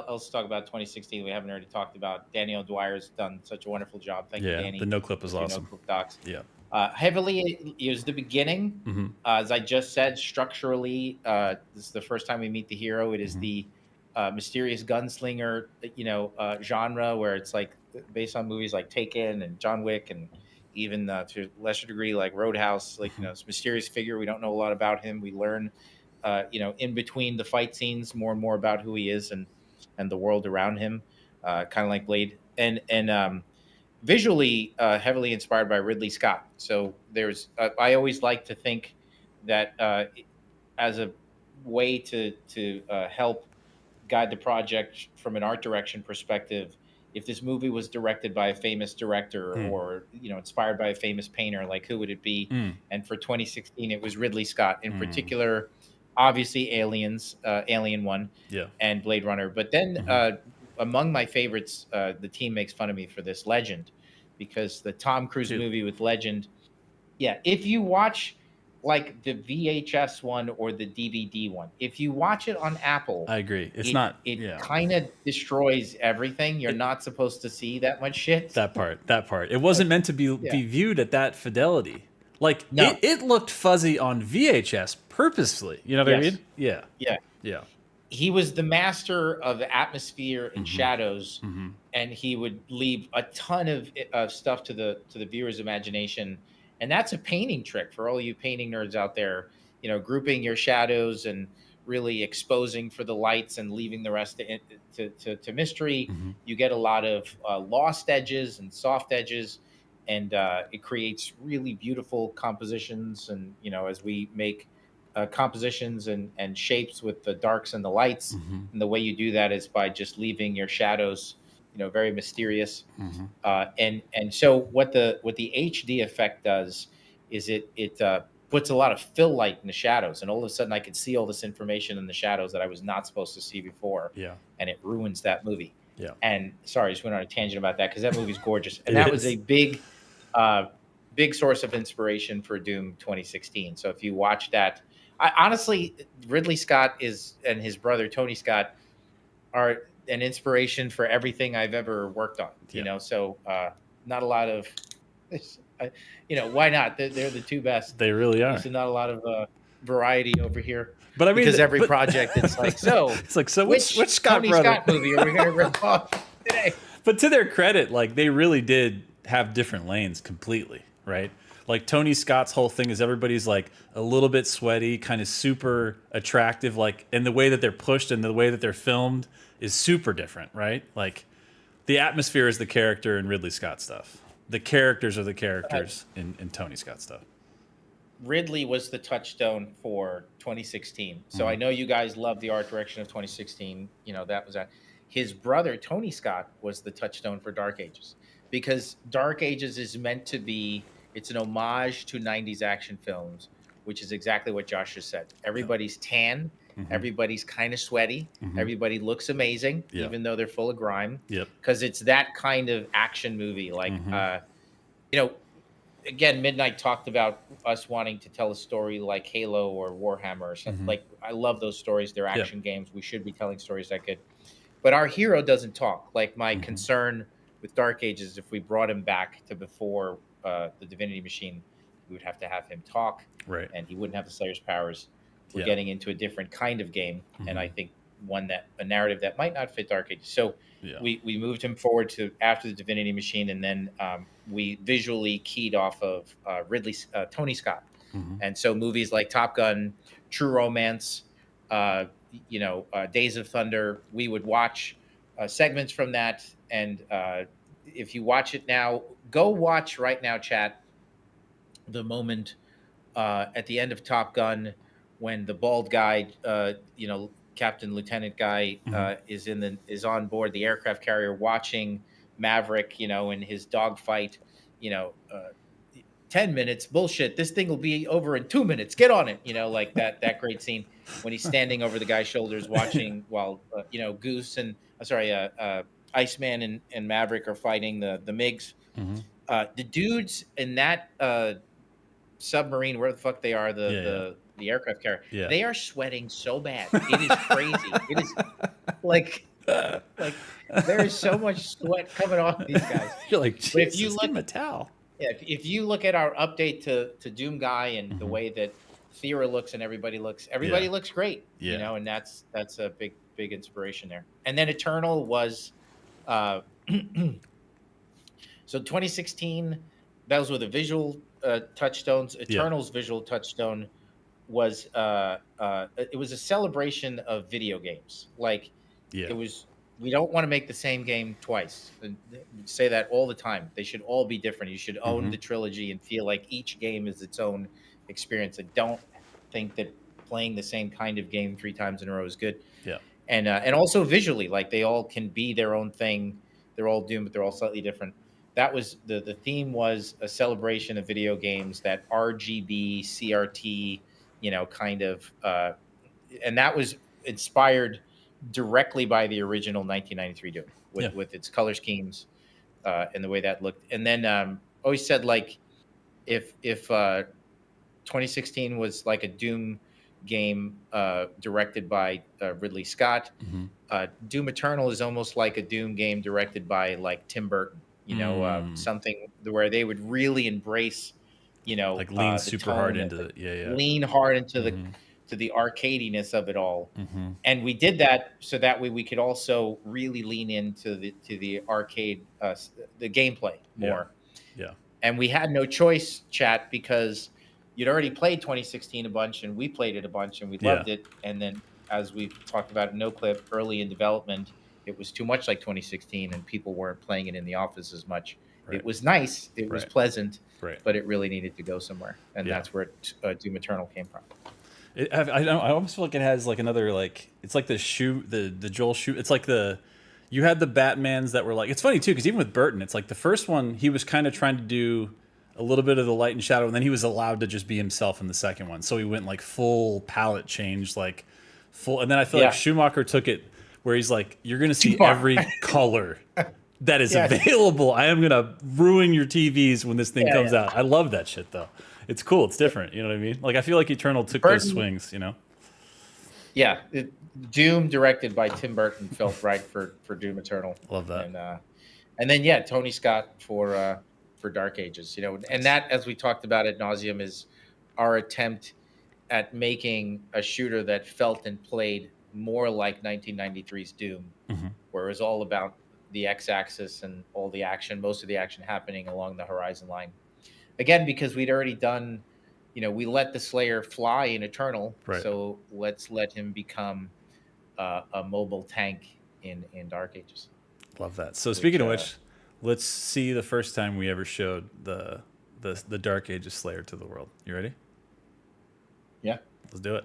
else to talk about 2016 we haven't already talked about. Danny O'Dwyer's done such a wonderful job. Thank you, Danny. The no clip was awesome. No clip docs. Yeah. Heavily, it was the beginning. As I just said, structurally, this is the first time we meet the hero. It is the mysterious gunslinger, genre where it's like based on movies like Taken and John Wick, and even to a lesser degree like Roadhouse. Like this mysterious figure. We don't know a lot about him. We learn. In between the fight scenes, more and more about who he is and the world around him, kind of like Blade, and visually heavily inspired by Ridley Scott. So there's, I always like to think that as a way to help guide the project from an art direction perspective, if this movie was directed by a famous director or inspired by a famous painter, like who would it be? And for 2016, it was Ridley Scott. In particular, obviously Alien 1, Yeah. and Blade Runner. But then among my favorites, the team makes fun of me for this, Legend, because the Tom Cruise Dude. movie with Legend. Yeah, if you watch like the VHS one or the DVD one, if you watch it on Apple, I agree. It's it not. it Yeah. kind of destroys everything. You're not supposed to see that much shit. That part. It wasn't meant to be Yeah. viewed at that fidelity. Like No. it looked fuzzy on VHS purposefully. You know what I Yes. mean? Yeah. Yeah. Yeah. He was the master of atmosphere and Mm-hmm. shadows, and he would leave a ton of stuff to the viewer's imagination. And that's a painting trick for all you painting nerds out there. You know, grouping your shadows and really exposing for the lights and leaving the rest to mystery. You get a lot of lost edges and soft edges, and it creates really beautiful compositions. And as we make compositions and shapes with the darks and the lights, and the way you do that is by just leaving your shadows, very mysterious. And so what the HD effect does is it puts a lot of fill light in the shadows, and all of a sudden I could see all this information in the shadows that I was not supposed to see before. Yeah. And it ruins that movie. Yeah. And sorry, I just went on a tangent about that because that movie's gorgeous, and It that is. was a big source of inspiration for Doom 2016. So if you watch that, honestly, Ridley Scott and his brother Tony Scott are an inspiration for everything I've ever worked on. So not a lot of, why not? They're the two best. They really are. There's not a lot of variety over here. But I mean, because every project, it's like, which Scott Tony brother? Scott movie are we going to rip off today? But to their credit, like they really did have different lanes completely, right? Like Tony Scott's whole thing is everybody's like a little bit sweaty, kind of super attractive, like, and the way that they're pushed and the way that they're filmed is super different, right? Like the atmosphere is the character in Ridley Scott stuff. The characters are the characters in Tony Scott stuff. Ridley was the touchstone for 2016. So I know you guys love the art direction of 2016. That was his brother, Tony Scott, was the touchstone for Dark Ages, because Dark Ages is meant to be, it's an homage to 90s action films, which is exactly what Josh just said. Everybody's tan. Everybody's kind of sweaty. Everybody looks amazing, even though they're full of grime. Because it's that kind of action movie. Like, again, Midnight talked about us wanting to tell a story like Halo or Warhammer or something. Like, I love those stories. They're action games. We should be telling stories that good. But our hero doesn't talk. Like, my concern with Dark Ages, if we brought him back to before the Divinity Machine, we would have to have him talk. Right. And he wouldn't have the Slayer's powers. We're getting into a different kind of game. And I think a narrative that might not fit Dark Ages. So we moved him forward to after the Divinity Machine, and then we visually keyed off of Tony Scott. And so movies like Top Gun, True Romance, Days of Thunder, we would watch segments from that. And if you watch it now, go watch right now, chat, the moment at the end of Top Gun when the bald guy, Captain Lieutenant guy, is on board the aircraft carrier watching Maverick, in his dogfight, 10 minutes, bullshit. This thing will be over in 2 minutes. Get on it. Like that great scene when he's standing over the guy's shoulders watching while, Goose and, Iceman and Maverick are fighting the MiGs. The dudes in that submarine, where the fuck they are, the aircraft carrier, they are sweating so bad. It is crazy. It is like there is so much sweat coming off these guys. You're like, but if you look, a towel. Yeah, if you look at our update to Doom Guy and the way that Thera looks and everybody looks great. And that's a big inspiration there. And then Eternal was so 2016, that was with the visual touchstones. Eternal's visual touchstone was it was a celebration of video games. Like it was, we don't want to make the same game twice. And say that all the time. They should all be different. You should own the trilogy and feel like each game is its own experience. I don't think that playing the same kind of game 3 times in a row is good. And also visually, like they all can be their own thing. They're all Doom, but they're all slightly different. That was the theme was a celebration of video games, that RGB, CRT, kind of and that was inspired directly by the original 1993 Doom with its color schemes and the way that looked. And then always said like if 2016 was like a Doom game directed by Ridley Scott, Doom Eternal is almost like a Doom game directed by like Tim Burton. You know, something where they would really embrace, you know, like lean super hard into it. Lean hard into the arcadiness of it all. And we did that so that way we could also really lean into the arcade, the gameplay more. Yeah. And we had no choice, chat, because you'd already played 2016 a bunch and we played it a bunch and we loved it. And then as we talked about in No Clip early in development, it was too much like 2016 and people weren't playing it in the office as much. Right. It was nice. It was pleasant, but it really needed to go somewhere. And that's where Doom Eternal came from. I almost feel like it has like another, like, it's like the Joel shoe. It's like you had the Batmans that were like, it's funny too, because even with Burton, it's like the first one, he was kind of trying to do a little bit of the light and shadow, and then he was allowed to just be himself in the second one. So he went like full palette change, like full. And then I feel like Schumacher took it where he's like, you're going to see every color that is available. I am going to ruin your TVs when this thing comes out. I love that shit though. It's cool. It's different. You know what I mean? Like, I feel like Eternal took those swings, you know? Yeah. Doom directed by Tim Burton felt right for Doom Eternal. Love that. And then, Tony Scott for Dark Ages, you know, and that, as we talked about ad nauseum, is our attempt at making a shooter that felt and played more like 1993's Doom, where it was all about the X-axis and all the action, most of the action happening along the horizon line. Again, because we'd already done, you know, we let the Slayer fly in Eternal, so let's let him become a mobile tank in Dark Ages. Love that. So speaking of which, let's see the first time we ever showed the Dark Ages Slayer to the world. You ready? Yeah. Let's do it.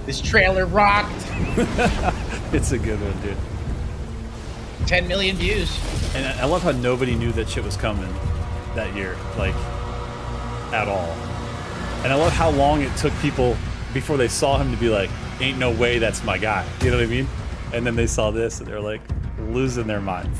This trailer rocked. It's a good one, dude. 10 million views. And I love how nobody knew that shit was coming that year, like, at all. And I love how long it took people before they saw him to be like, ain't no way that's my guy. You know what I mean? And then they saw this and they're like losing their minds.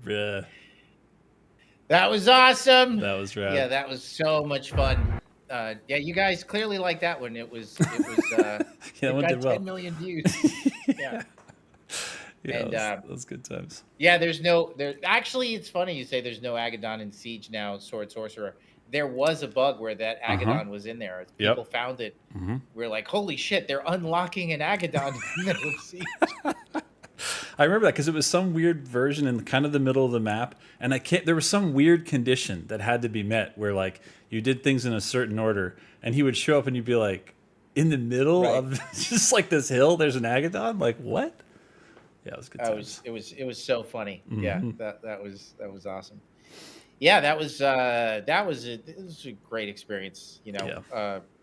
Yeah. That was awesome. That was rad. Yeah, that was so much fun. Yeah, you guys clearly liked that one. It was yeah, that one did 10 million views. Yeah. And those good times. Yeah, actually, it's funny you say there's no Agadon in Siege now, Sword Sorcerer. There was a bug where that Agadon was in there. As people found it. We're like, holy shit, they're unlocking an Agadon in the middle of Siege. I remember that because it was some weird version in kind of the middle of the map, and there was some weird condition that had to be met where like you did things in a certain order, and he would show up and you'd be like, in the middle of just like this hill, there's an Agadon. Like what? Yeah, it was good times. It was so funny. Yeah, that was awesome. Yeah, it was a great experience. You know,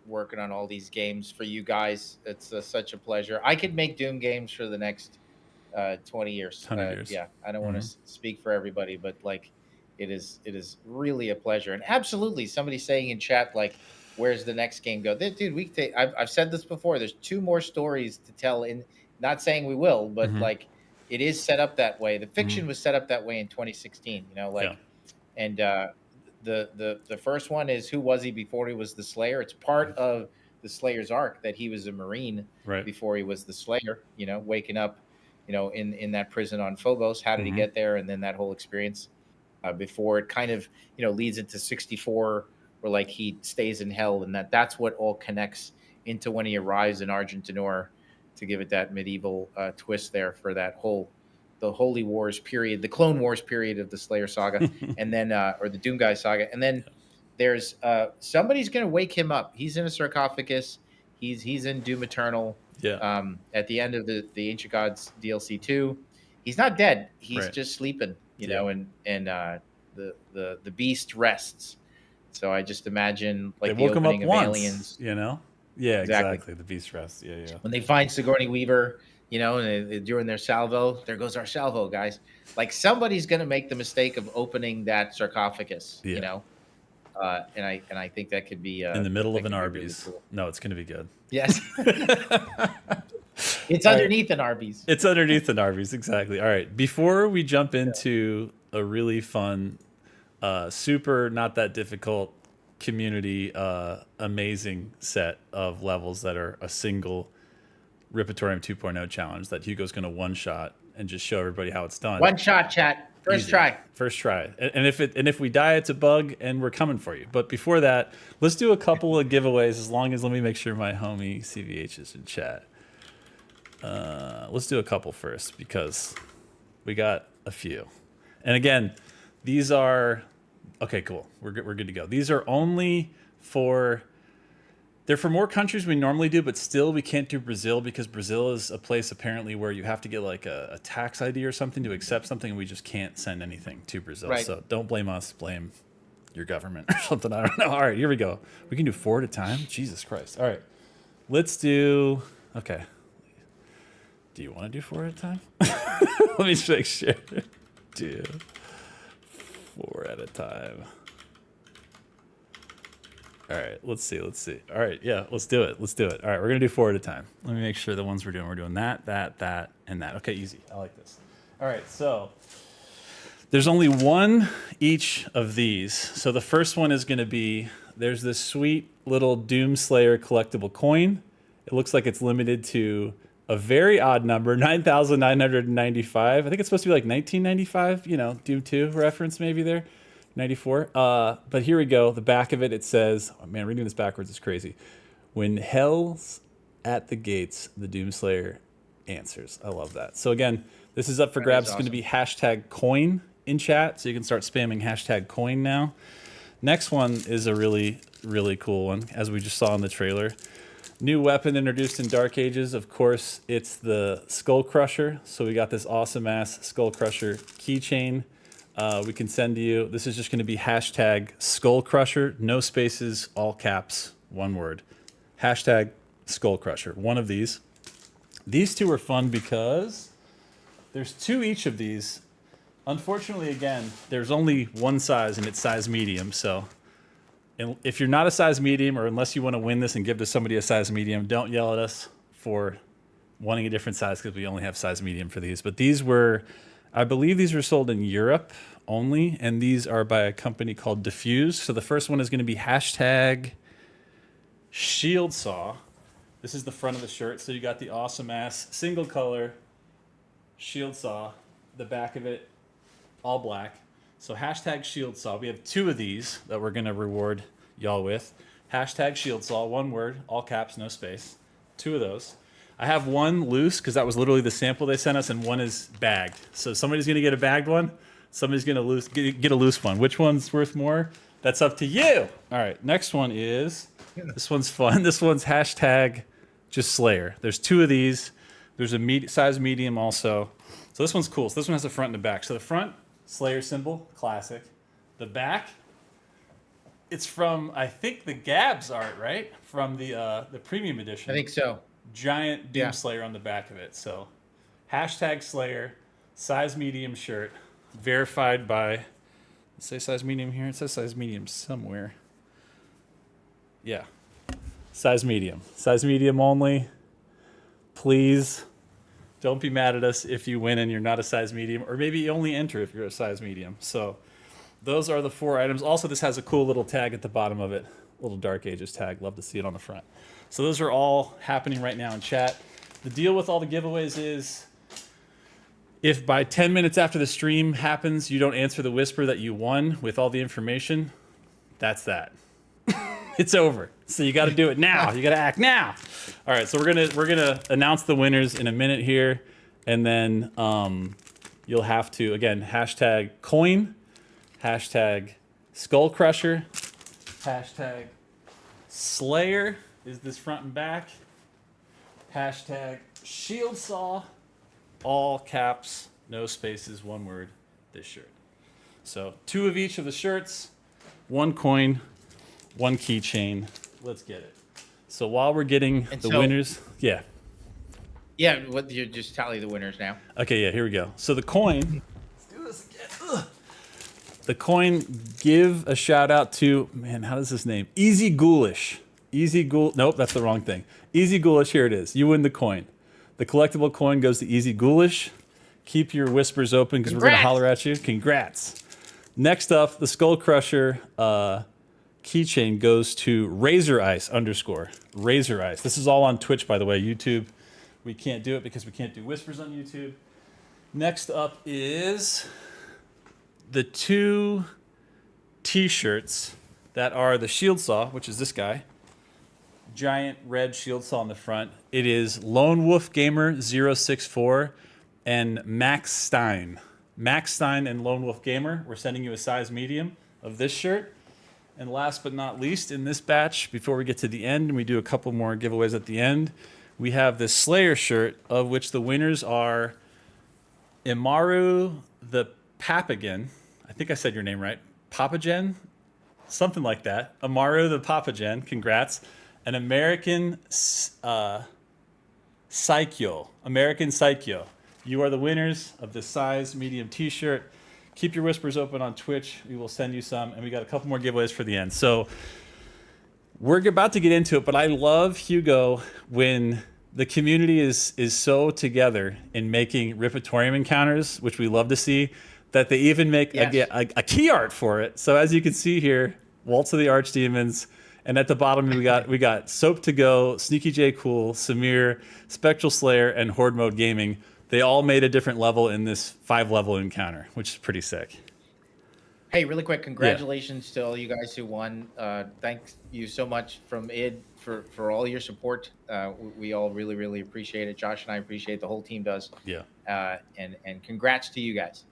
working on all these games for you guys. It's such a pleasure. I could make Doom games for the next 20 years. 100 years. Yeah, I don't want to speak for everybody, but like it is really a pleasure. And absolutely, somebody saying in chat like, "Where's the next game go?" Dude, we take. I've said this before. There's 2 more stories to tell. In not saying we will, but like it is set up that way. The fiction was set up that way in 2016. You know, like, and the first one is who was he before he was the Slayer? It's part of the Slayer's arc that he was a Marine before he was the Slayer. You know, waking up, you know, in that prison on Phobos. How did he get there? And then that whole experience before it kind of, you know, leads into 64, where like he stays in hell, and that's what all connects into when he arrives in Argentinor to give it that medieval twist there for that whole the Holy Wars period, the Clone Wars period of the Slayer saga, and then or the Doom Guy saga, and then there's somebody's gonna wake him up. He's in a sarcophagus. He's in Doom Eternal. Yeah. At the end of the Ancient Gods DLC 2, he's not dead. He's just sleeping, you know, and the beast rests. So I just imagine like they the woke him up opening of once, Aliens, you know. Yeah, exactly. The beast rests. Yeah. When they find Sigourney Weaver, you know, and during their salvo, there goes our salvo, guys. Like somebody's gonna make the mistake of opening that sarcophagus, you know. And I think that could be in the middle of an Arby's. Really cool. No, it's going to be good. Yes, it's underneath an Arby's. It's underneath an Arby's, exactly. All right, before we jump into a really fun, super not that difficult community, amazing set of levels that are a single Ripatorium 2.0 challenge that Hugo's going to one shot and just show everybody how it's done. One shot, chat. First try. And if we die, it's a bug, and we're coming for you. But before that, let's do a couple of giveaways. Let me make sure my homie CVH is in chat. Let's do a couple first because we got a few. And again, these are okay. Cool. We're good to go. These are only for. They're for more countries we normally do, but still we can't do Brazil because Brazil is a place apparently where you have to get like a tax ID or something to accept something, and we just can't send anything to Brazil. Right. So don't blame us, blame your government or something. I don't know. All right, here we go. We can do 4 at a time? Jesus Christ. All right, let's do, okay. Do you want to do 4 at a time? Let me just make sure. Do 4 at a time. All right, let's see. All right, yeah, let's do it. All right, we're going to do 4 at a time. Let me make sure the ones we're doing that, and that. Okay, easy. I like this. All right, so there's only 1 each of these. So the first one is going to be, there's this sweet little Doomslayer collectible coin. It looks like it's limited to a very odd number, 9,995. I think it's supposed to be like 1995, you know, Doom 2 reference maybe there. 94. But here we go. The back of it, it says, oh man, reading this backwards is crazy. When hell's at the gates, the Doomslayer answers. I love that. So again, this is up for grabs. It's going to be #coin in chat. So you can start spamming #coin now. Next one is a really, really cool one, as we just saw in the trailer. New weapon introduced in Dark Ages. Of course, it's the Skull Crusher. So we got this awesome ass Skull Crusher keychain. We can send to you. This is just going to be #Skull Crusher, no spaces, all caps, one word. #Skull Crusher. One of these. These 2 are fun because there's 2 each of these. Unfortunately, again, there's only 1 size, and it's size medium. So if you're not a size medium, or unless you want to win this and give to somebody a size medium, don't yell at us for wanting a different size because we only have size medium for these. But these were, I believe these were sold in Europe only, and these are by a company called Diffuse. So the first one is going to be #Shield Saw. This is the front of the shirt. So you got the awesome ass single color Shield Saw. The back of it, all black. So #Shield Saw. We have 2 of these that we're going to reward y'all with. #Shield Saw, one word, all caps, no space. 2 of those. I have 1 loose because that was literally the sample they sent us, and 1 is bagged. So somebody's going to get a bagged one. Somebody's going to get a loose one. Which one's worth more? That's up to you. All right, next one is, this one's fun. This one's #JustSlayer. There's 2 of these. There's a size medium also. So this one's cool. So this one has a front and a back. So the front, Slayer symbol, classic. The back, It's from, I think, the Gabs art, right? From the premium edition. I think so. Giant Doom Yeah. Slayer on the back of it. So, hashtag Slayer, size medium shirt, verified by. Let's say size medium here. It says size medium somewhere. Yeah, size medium. Size medium only. Please don't be mad at us if you win and you're not a size medium, or maybe you only enter if you're a size medium. So those are the 4 items. Also, this has a cool little tag at the bottom of it, little Dark Ages tag. Love to see it on the front. So those are all happening right now in chat. The deal with all the giveaways is if by 10 minutes after the stream happens, you don't answer the whisper that you won with all the information, that's that. It's over. So you got to do it now. You got to act now. All right, so we're gonna announce the winners in a minute here, and then you'll have to again hashtag coin, hashtag skull crusher, hashtag Slayer is this front and back, hashtag shield saw, all caps, no spaces, one word, this shirt. So 2 of each of the shirts, 1 coin, 1 keychain. Let's get it. So while we're getting winners, yeah. Yeah, what you just tally the winners now. Okay, yeah, here we go. So the coin, let's do this again. Ugh. The coin, give a shout out to, man, how does this name? Easy Ghoulish. Easy Ghoul, nope, that's the wrong thing. Easy Ghoulish, here it is. You win the coin. The collectible coin goes to Easy Ghoulish. Keep your whispers open because we're going to holler at you. Congrats. Next up, the Skull Crusher keychain goes to Razor Ice _ Razor Ice. This is all on Twitch, by the way. YouTube, we can't do it because we can't do whispers on YouTube. Next up is the 2 t-shirts that are the shield saw, which is this guy. Giant red shield saw on the front. It is Lone Wolf Gamer 064 and Max Stein. Max Stein and Lone Wolf Gamer, we're sending you a size medium of this shirt. And last but not least, in this batch, before we get to the end, and we do a couple more giveaways at the end, we have this Slayer shirt, of which the winners are Imaru the Papagen. I think I said your name right. Papagen? Something like that. Imaru the Papagen, congrats. And American Psycho. American Psycho. You are the winners of the size medium t-shirt. Keep your whispers open on Twitch. We will send you some, and we got a couple more giveaways for the end. So we're about to get into it, but I love, Hugo, when the community is so together in making Ripatorium encounters, which we love to see, that they even make a key art for it. So as you can see here, Waltz of the Archdemons, and at the bottom we got SoapToGo, SneakyJaycool, Samir, Spectral Slayer, and Horde Mode Gaming. They all made a different level in this 5-level encounter, which is pretty sick. Hey, really quick, congratulations to all you guys who won. Thanks you so much from id for all your support. We all really, really appreciate it. Josh and I appreciate it. The whole team does. Yeah. And congrats to you guys.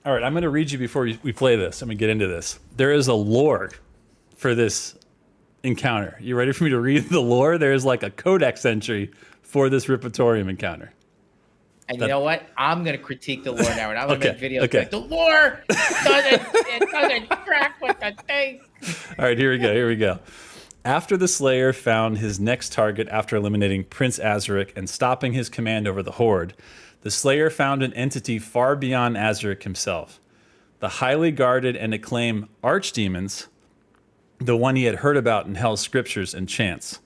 All right, I'm going to read you before we play this. I'm going to get into this. There is a lore for this encounter. You ready for me to read the lore? There's like a codex entry for this Ripatorium encounter. And you know what? I'm going to critique the lore now, and I'm going to make videos like, the lore doesn't track with the thing. All right, here we go. After the Slayer found his next target after eliminating Prince Ahzrak and stopping his command over the Horde, the Slayer found an entity far beyond Ahzrak himself. The highly guarded and acclaimed Archdemons, the one he had heard about in Hell's scriptures and chants.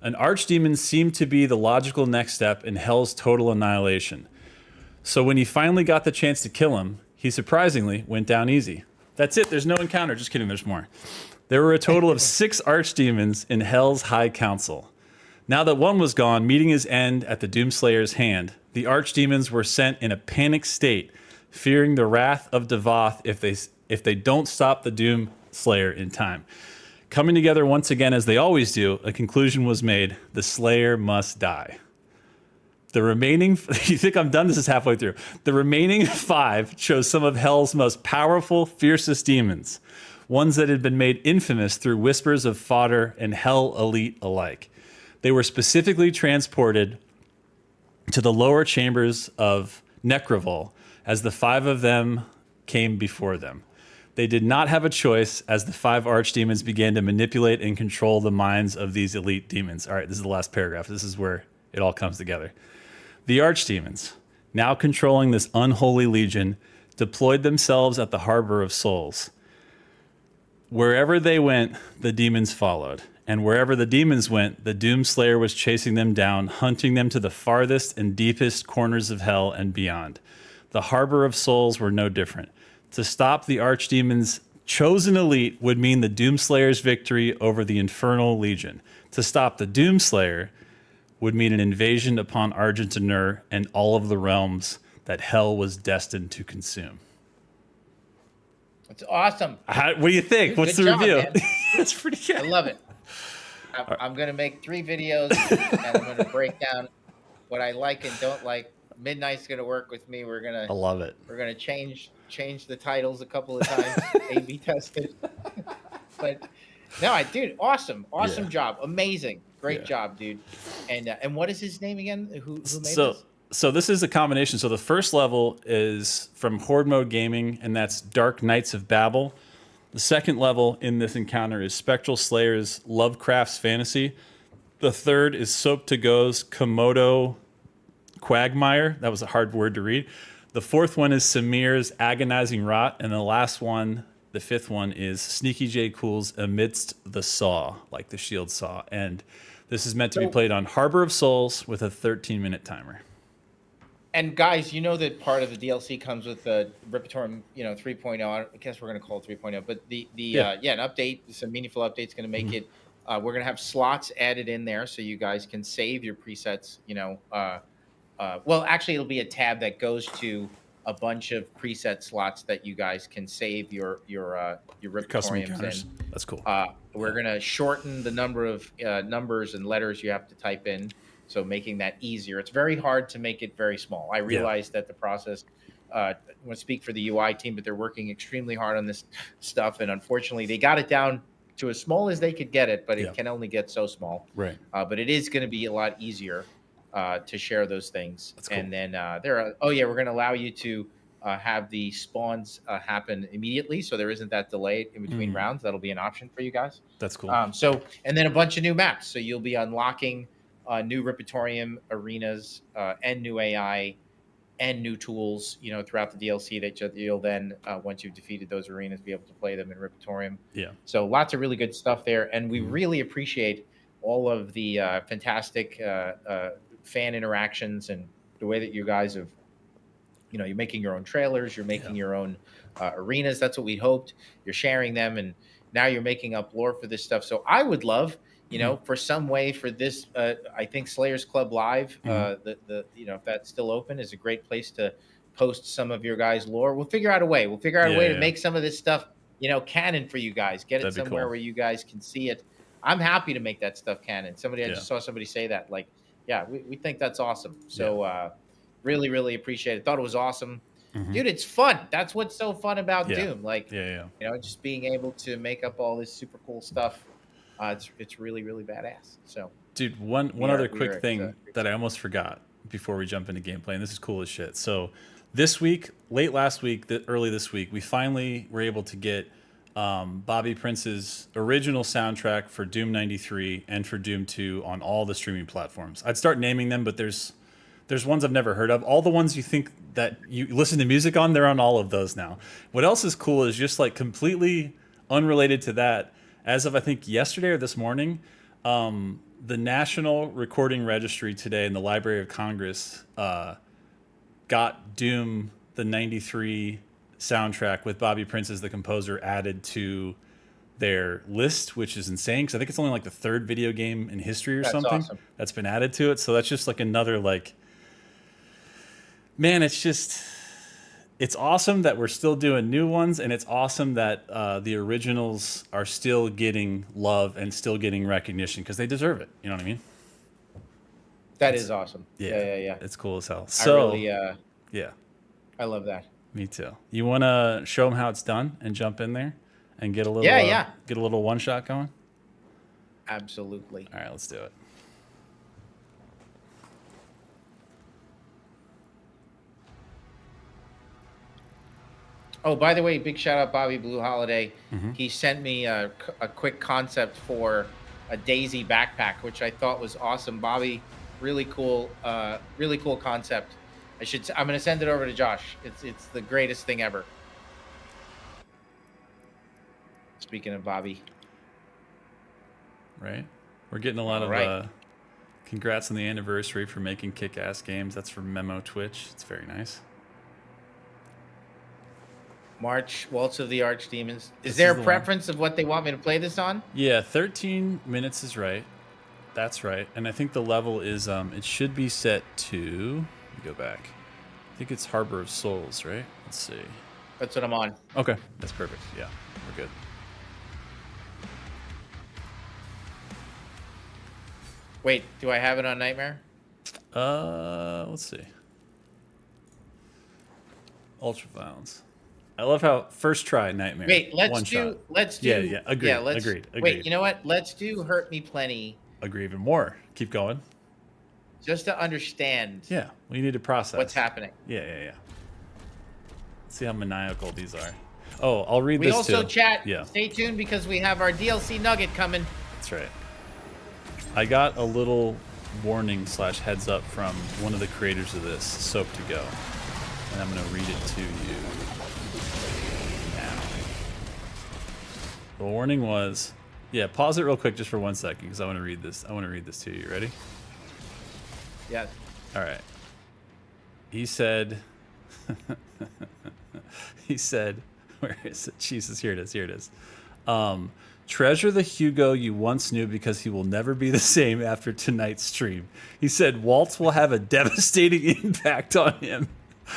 An Archdemon seemed to be the logical next step in Hell's total annihilation. So when he finally got the chance to kill him, he surprisingly went down easy. That's it, there's no encounter. Just kidding, there's more. There were a total of 6 Archdemons in Hell's High Council. Now that one was gone, meeting his end at the Doomslayer's hand, the Archdemons were sent in a panicked state, fearing the wrath of Devoth if they don't stop the Doomslayer in time. Coming together once again as they always do, a conclusion was made: the Slayer must die. The remaining, you think I'm done? This is halfway through. The remaining 5 chose some of Hell's most powerful, fiercest demons, ones that had been made infamous through whispers of fodder and Hell elite alike. They were specifically transported to the lower chambers of Necrovol as the 5 of them came before them. They did not have a choice as the 5 archdemons began to manipulate and control the minds of these elite demons. All right, this is the last paragraph. This is where it all comes together. The archdemons, now controlling this unholy legion, deployed themselves at the harbor of souls. Wherever they went, the demons followed. And wherever the demons went, the Doomslayer was chasing them down, hunting them to the farthest and deepest corners of hell and beyond. The harbor of souls were no different. To stop the archdemons' chosen elite would mean the Doomslayer's victory over the infernal legion. To stop the Doomslayer would mean an invasion upon Argentinur and all of the realms that hell was destined to consume. That's awesome. What do you think? What's the review? That's pretty good. I love it. I'm going to make 3 videos, and I'm going to break down what I like and don't like. Midnight's going to work with me. I love it. We're going to change the titles a couple of times, A/B tested. But no, dude, awesome job, amazing, great job, dude. And what is his name again? Who made this? So this is a combination. So the first level is from Horde Mode Gaming, and that's Dark Knights of Babel. The second level in this encounter is Spectral Slayer's Lovecraft's Fantasy. The third is SoapToGo's Komodo Kuagmire. That was a hard word to read. The fourth one is Samir's Agonizing Rot. And the last one, the fifth one, is SneakyJaycool's Amidst the Saw, like the shield saw. And this is meant to be played on Harbor of Souls with a 13-minute timer. And guys, you know that part of the DLC comes with the Riptorium, 3.0. I guess we're going to call it 3.0, but an update, some meaningful updates going to make it. We're going to have slots added in there so you guys can save your presets. Well, actually, it'll be a tab that goes to a bunch of preset slots that you guys can save your Riptoriums in. That's cool. We're going to shorten the number of numbers and letters you have to type in. So making that easier. It's very hard to make it very small. I realize that the process, I want to speak for the UI team, but they're working extremely hard on this stuff. And unfortunately, they got it down to as small as they could get it, but it can only get so small. Right. But it is going to be a lot easier to share those things. That's cool. And then we're going to allow you to have the spawns happen immediately. So there isn't that delay in between rounds. That'll be an option for you guys. That's cool. And then a bunch of new maps. So you'll be unlocking new Ripatorium arenas and new AI and new tools, throughout the DLC that you'll then, once you've defeated those arenas, be able to play them in Ripatorium. Yeah. So lots of really good stuff there. And we really appreciate all of the fantastic fan interactions and the way that you guys have, you're making your own trailers, you're making your own arenas. That's what we hoped. You're sharing them, and now you're making up lore for this stuff. So I would love, for some way for this, I think Slayers Club Live, if that's still open, is a great place to post some of your guys' lore. We'll figure out a way. To make some of this stuff, canon for you guys. Get it somewhere where you guys can see it. I'm happy to make that stuff canon. I just saw somebody say that. Like, we think that's awesome. So really, really appreciate it. Thought it was awesome. Dude, it's fun. That's what's so fun about Doom. Like, just being able to make up all this super cool stuff. It's really, really badass. So, dude, one other quick thing that I almost forgot before we jump into gameplay, and this is cool as shit. So this week, late last week, early this week, we finally were able to get Bobby Prince's original soundtrack for Doom 93 and for Doom 2 on all the streaming platforms. I'd start naming them, but there's ones I've never heard of. All the ones you think that you listen to music on, they're on all of those now. What else is cool is just like completely unrelated to that. As of, I think, yesterday or this morning, the National Recording Registry today in the Library of Congress got Doom, the 93 soundtrack with Bobby Prince as the composer added to their list, which is insane because I think it's only like the 3rd video game in history or something that's been added to it. So that's just like another man, it's awesome that we're still doing new ones, and it's awesome that the originals are still getting love and still getting recognition because they deserve it. You know what I mean? That is awesome. Yeah. It's cool as hell. So, I love that. Me too. You want to show them how it's done and jump in there and get a little get a little one shot going? Absolutely. All right, let's do it. Oh, by the way, big shout out Bobby Blue Holiday. Mm-hmm. He sent me a quick concept for a Daisy backpack, which I thought was awesome. Bobby, really cool concept. I'm going to send it over to Josh. It's the greatest thing ever. Speaking of Bobby. Right? We're getting a lot of congrats on the anniversary for making kick-ass games. That's from Memo Twitch. It's very nice. March, Waltz of the Archdemons. Is This there is a the preference of what they want me to play this on? Yeah, 13 minutes is right. That's right. And I think the level is, it should be set to, let me go back. I think it's Harbor of Souls, right? Let's see. That's what I'm on. Okay, that's perfect. Yeah, we're good. Wait, do I have it on Nightmare? Let's see. Ultra Violence. I love how first try Nightmare. Wait, let's one do. shot. Let's do. Yeah, agreed. Yeah, let's, agreed. Wait, you know what? Let's do Hurt Me Plenty. Agree even more. Keep going. Just to understand. Yeah, we need to process What's happening. Yeah. Let's see how maniacal these are. Oh, I'll read We this also too. chat. Yeah, Stay tuned because we have our DLC nugget coming. that's right. I got a little warning / heads up from one of the creators of this, SoapToGo, and I'm going to read it to you now. The warning was, yeah, pause it real quick just for 1 second because I want to read this. I want to read this to you. Ready? Yeah. All right. He said, where is it? Jesus, here it is. Treasure the Hugo you once knew because he will never be the same after tonight's stream. He said Waltz will have a devastating impact on him.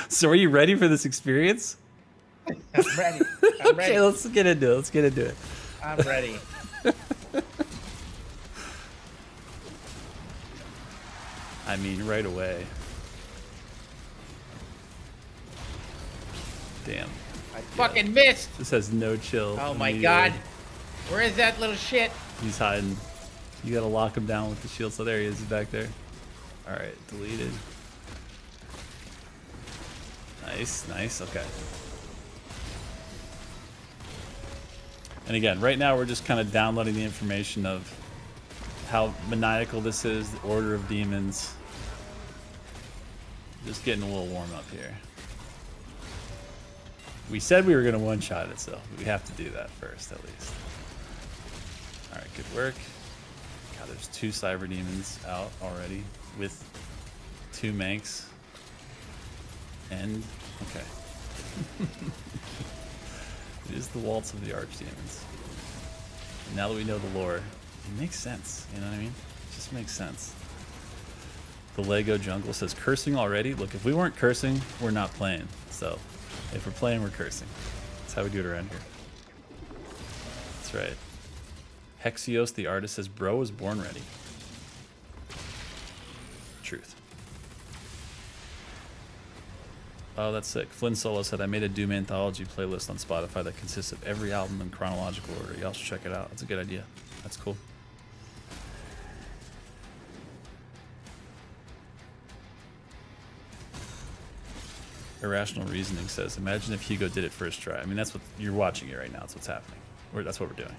So are you ready for this experience? I'm ready. I'm ready. Okay, let's get into it. I'm ready. I mean, right away. Damn. I fucking missed. This has no chill. Oh my immediately. god. Where is that little shit? He's hiding. You gotta lock him down with the shield. So there he is. He's back there. All right, deleted. Nice. Okay. And again, right now we're just kind of downloading the information of how maniacal this is, the order of demons. Just getting a little warm up here. We said we were going to one-shot it, so we have to do that first, at least. All right, good work. God, there's 2 cyber demons out already with 2 manks. And, okay. It is the Waltz of the Archdemons. And now that we know the lore, it makes sense. You know what I mean? It just makes sense. The Lego Jungle says, cursing already? Look, if we weren't cursing, we're not playing. So, if we're playing, we're cursing. That's how we do it around here. That's right. Hexios the artist says, bro was born ready. Truth. Oh, that's sick. Flynn Solo said, I made a Doom Anthology playlist on Spotify that consists of every album in chronological order. Y'all should check it out. That's a good idea. That's cool. Irrational Reasoning says, imagine if Hugo did it first try. I mean, that's what you're watching it right now. That's what's happening. That's what we're doing.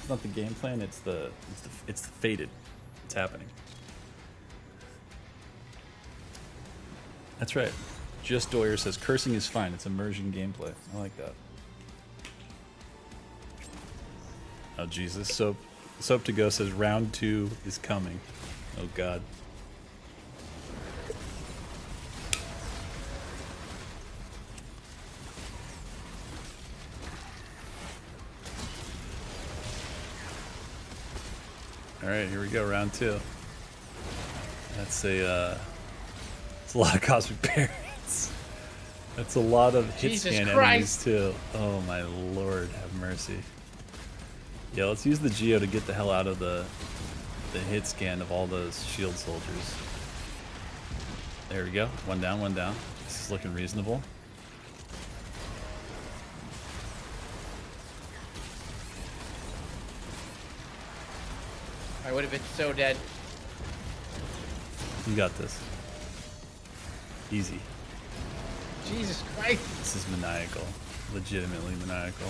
It's not the game plan. It's the fated. It's happening. That's right. Just Doyer says, cursing is fine. It's immersion gameplay. I like that. Oh, Jesus. SoapToGo says, round 2 is coming. Oh, God. All right, here we go, round 2. That's a lot of cosmic parents. That's a lot of hit Jesus scan Christ. enemies too. Oh my lord, have mercy. Yeah, let's use the Geo to get the hell out of the hit scan of all those shield soldiers. There we go. One down, one down. This is looking reasonable. I would have been so dead. You got this. Easy. Jesus Christ. This is maniacal. Legitimately maniacal.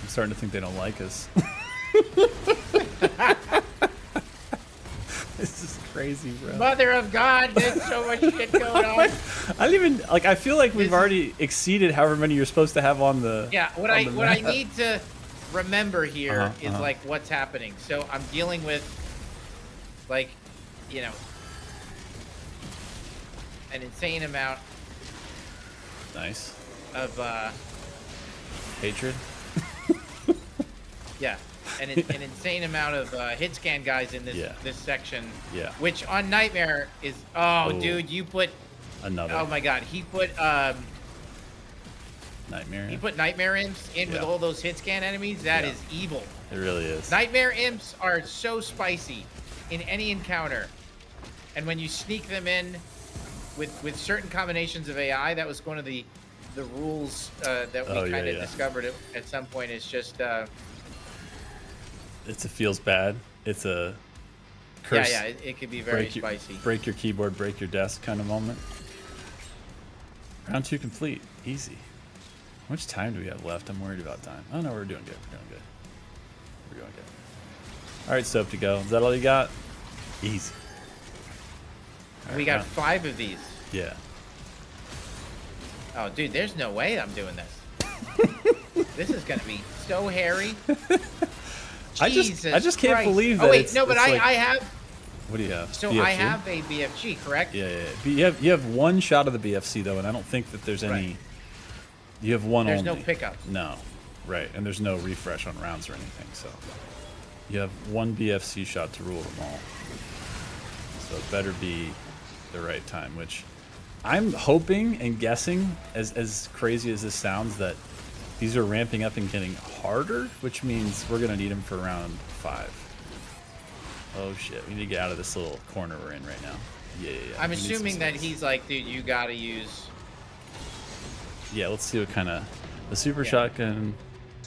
I'm starting to think they don't like us. This is crazy, bro. Mother of God, there's so much shit going on. I don't even like. I feel like we've already exceeded however many you're supposed to have on the. Yeah, what I need to remember here is like what's happening. So I'm dealing with, like, you know, an insane amount. Nice. Of hatred. Yeah. An insane amount of hit scan guys in this section. Yeah. Which on Nightmare is dude, you put another. Oh my God, he put Nightmare. He put Nightmare imps in with all those hit scan enemies. That is evil. It really is. Nightmare imps are so spicy in any encounter, and when you sneak them in with certain combinations of AI, that was one of the rules that we kind of discovered at some point. Is just. It's a feels bad. It's a curse. Yeah, it could be very spicy. Break your keyboard, break your desk kind of moment. Round 2 complete. Easy. How much time do we have left? I'm worried about time. Oh no, we're doing good. We're doing good. All right, SoapToGo. Is that all you got? Easy. Right, we got 5 of these. Yeah. Oh, dude, there's no way I'm doing this. This is gonna be so hairy. I just can't believe that. Oh wait, no, but I have. What do you have? So BFG? I have a BFG, correct? Yeah. You have one shot of the BFC though, and I don't think that there's any. Right. You have one there's only. There's no pickup. No, right, and there's no refresh on rounds or anything. So you have one BFC shot to rule them all. So it better be the right time. Which I'm hoping and guessing, as crazy as this sounds, that these are ramping up and getting harder, which means we're going to need them for round 5. Oh, shit. We need to get out of this little corner we're in right now. Yeah. I'm assuming that he's like, dude, you got to use... Yeah, let's see what kind of... The super shotgun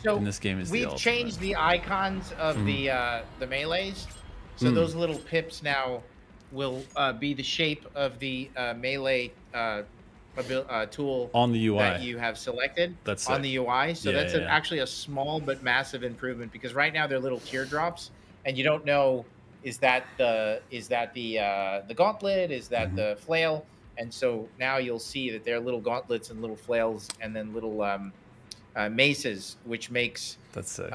in this game is the ultimate. We've changed the icons of the melees. So those little pips now will be the shape of the melee tool on the UI that you have selected. That's on the UI. So that's yeah. Actually a small but massive improvement, because right now they're little teardrops, and you don't know is that the gauntlet, is that the flail, and so now you'll see that they're little gauntlets and little flails and then little maces, which makes that's sick.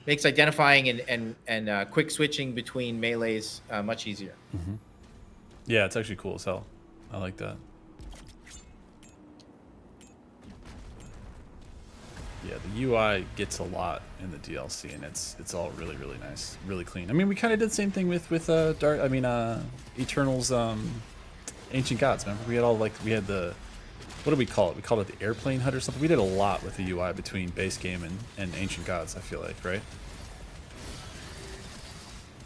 Makes identifying and quick switching between melees much easier. Yeah, it's actually cool as hell. I like that. Yeah, the UI gets a lot in the DLC, and it's all really, really nice, really clean. I mean, we kind of did the same thing with Eternal's Ancient Gods. Remember, we had the what do we call it? We called it the airplane hut or something. We did a lot with the UI between base game and Ancient Gods. I feel like, right?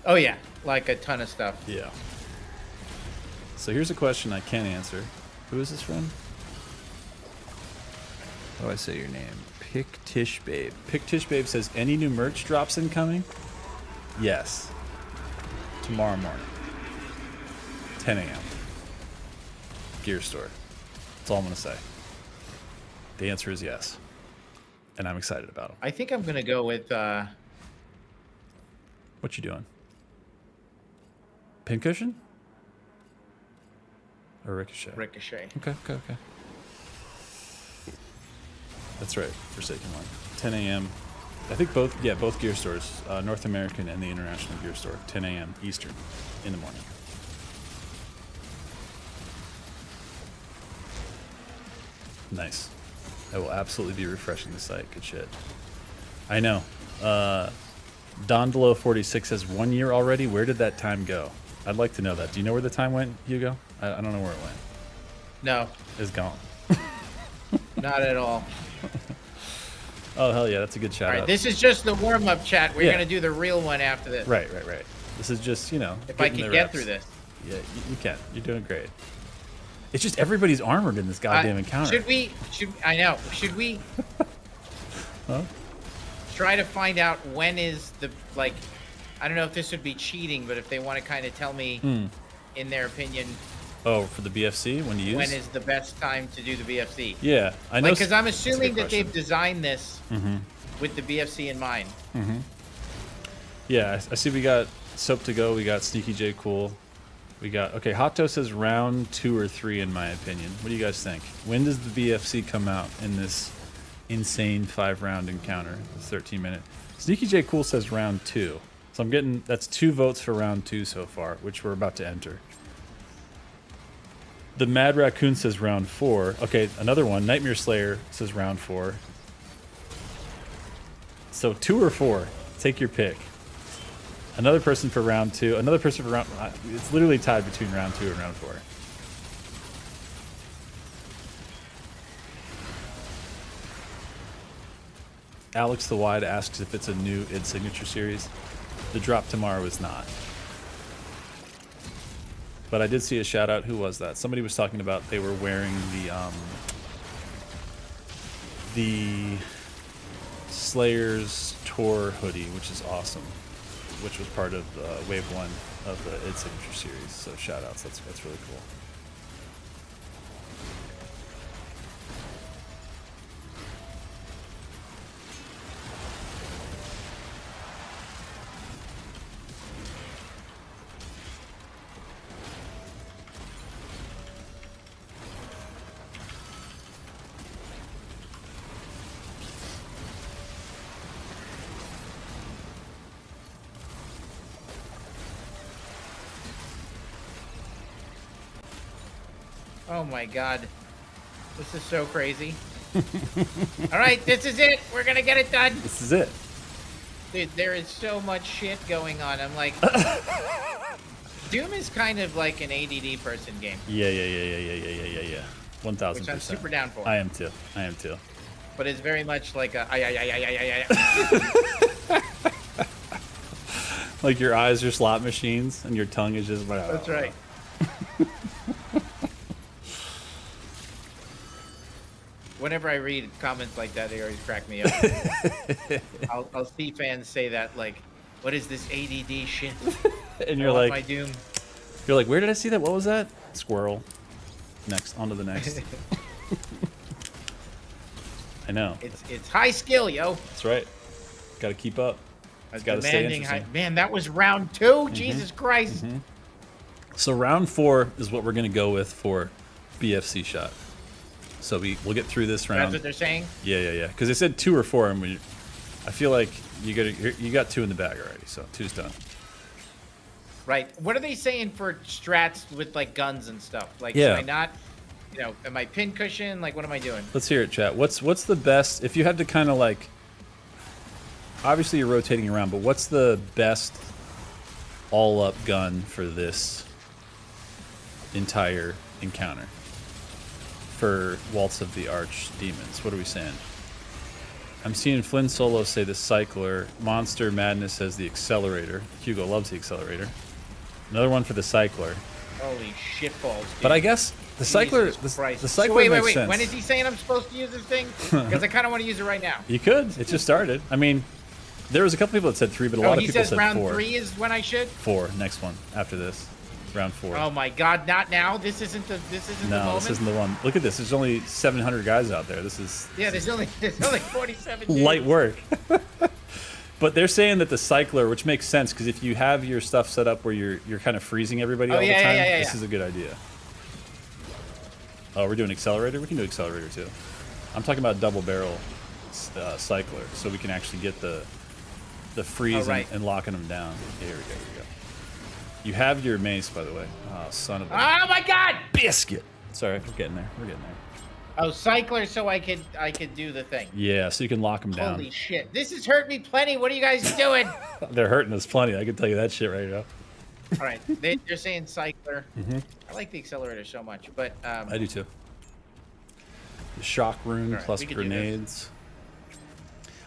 Oh yeah, like a ton of stuff. Yeah. So here's a question I can answer. Who is this from? How do I say your name? Pick-Tish Babe. Pick-Tish Babe says, any new merch drops incoming? Yes. Tomorrow morning. 10 a.m. Gear store. That's all I'm going to say. The answer is yes. And I'm excited about them. I think I'm going to go with... What you doing? Pincushion? Or Ricochet? Ricochet. Okay. That's right, Forsaken One. 10 a.m. I think both gear stores, North American and the International Gear Store, 10 a.m. Eastern in the morning. Nice. I will absolutely be refreshing the site. Good shit. I know. Dondolo46 says 1 year already. Where did that time go? I'd like to know that. Do you know where the time went, Hugo? I don't know where it went. No. It's gone. Not at all. Oh, hell yeah. That's a good shout out. All right, this is just the warm-up chat. We're going to do the real one after this. Right. This is just, if I can get through this. Yeah, you can. You're doing great. It's just everybody's armored in this goddamn encounter. Should we huh? Try to find out when is the, I don't know if this would be cheating, but if they want to kind of tell me in their opinion, Oh, for the BFC, when to use? when is the best time to do the BFC? Yeah, I know. Because I'm that's a good assuming that they've question. designed this with the BFC in mind. Yeah, I see we got SoapToGo, we got SneakyJaycool. We got, okay, Hotto says round 2 or 3 in my opinion. What do you guys think? When does the BFC come out in this insane 5-round encounter, the 13-minute? SneakyJaycool says round 2. So I'm getting, that's 2 votes for round 2 so far, which we're about to enter. The Mad Raccoon says round 4. Okay, another one, Nightmare Slayer says round 4. So 2 or 4, take your pick. Another person for round 2. Another person for round... It's literally tied between round 2 and round 4. Alex the Wide asks if it's a new id Signature series. The drop tomorrow is not. But I did see a shout out. Who was that? Somebody was talking about they were wearing the Slayer's Tour hoodie, which is awesome. Which was part of Wave 1 of the id Signature series. So shout outs. That's really cool. Oh my god. This is so crazy. All right, this is it. We're going to get it done. This is it. Dude, there is so much shit going on. I'm like... Doom is kind of like an ADD person game. Yeah. 1000%. Which I'm super down for. I am too. But it's very much like a... Like your eyes are slot machines and your tongue is just... That's right. Whenever I read comments like that, they always crack me up. I'll see fans say that, like, what is this ADD shit? And you're my like... Doom. You're like, where did I see that? What was that? Squirrel. Next. On to the next. I know. It's high skill, yo. That's right. Got to keep up. It's got to stay Demanding interesting. Man, that was round 2? Jesus Christ. So round 4 is what we're going to go with for BFC shot. So we'll get through this round. That's what they're saying? Yeah. Because they said 2 or 4, and I feel like you got 2 in the bag already, so 2's done. Right. What are they saying for strats with, like, guns and stuff? Like, Yeah. should I not, am I pin cushion? Like, what am I doing? Let's hear it, chat. What's the best, if you had to kind of like, obviously you're rotating around, but what's the best all-up gun for this entire encounter? For Waltz of the Archdemons. What are we saying? I'm seeing Flynn Solo say the Cycler. Monster Madness says the Accelerator. Hugo loves the Accelerator. Another one for the Cycler. Holy shitballs, dude. But I guess the Cycler, the Christ. Cycler So wait. makes sense. When is he saying I'm supposed to use this thing? Because I kind of want to use it right now. You could. It just started. I mean, there was a couple people that said 3, but a lot of he people says said round 4. 3 is when I should? 4. Next one after this. Round 4. Oh my god, not now. This isn't the moment. This isn't the one. Look at this. There's only 700 guys out there. This is There's only 47 dudes. light work. But they're saying that the Cycler, which makes sense because if you have your stuff set up where you're kind of freezing everybody all the time, this is a good idea. Oh, we're doing Accelerator? We can do Accelerator too. I'm talking about double barrel Cycler, so we can actually get the freeze and locking them down. Here we go. You have your mace, by the way. Oh, son of a... Oh my god! biscuit! Sorry, we're getting there. Oh, Cycler, so I could do the thing. Yeah, so you can lock them down. Holy shit. This has hurt me plenty. What are you guys doing? They're hurting us plenty. I can tell you that shit right now. All right. They're saying Cycler. I like the Accelerator so much, but... I do too. The shock rune plus we can do grenades.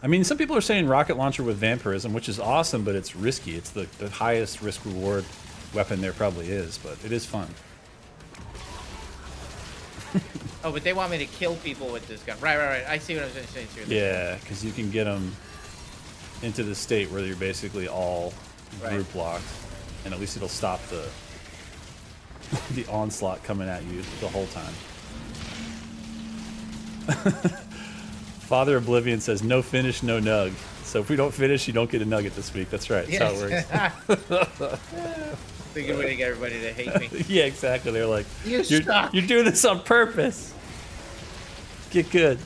I mean, some people are saying rocket launcher with vampirism, which is awesome, but it's risky. It's the highest risk reward weapon there probably is, but it is fun. Oh, but they want me to kill people with this gun. Right. I see what I was going to say too. Yeah, because you can get them into the state where you're basically all group locked, and at least it'll stop The onslaught coming at you the whole time. Father Oblivion says, no finish, no nug. So if we don't finish, you don't get a nugget this week. That's right. That's how it works. It's a good way to get everybody to hate me. Yeah, exactly. They're like, You're doing this on purpose. Get good.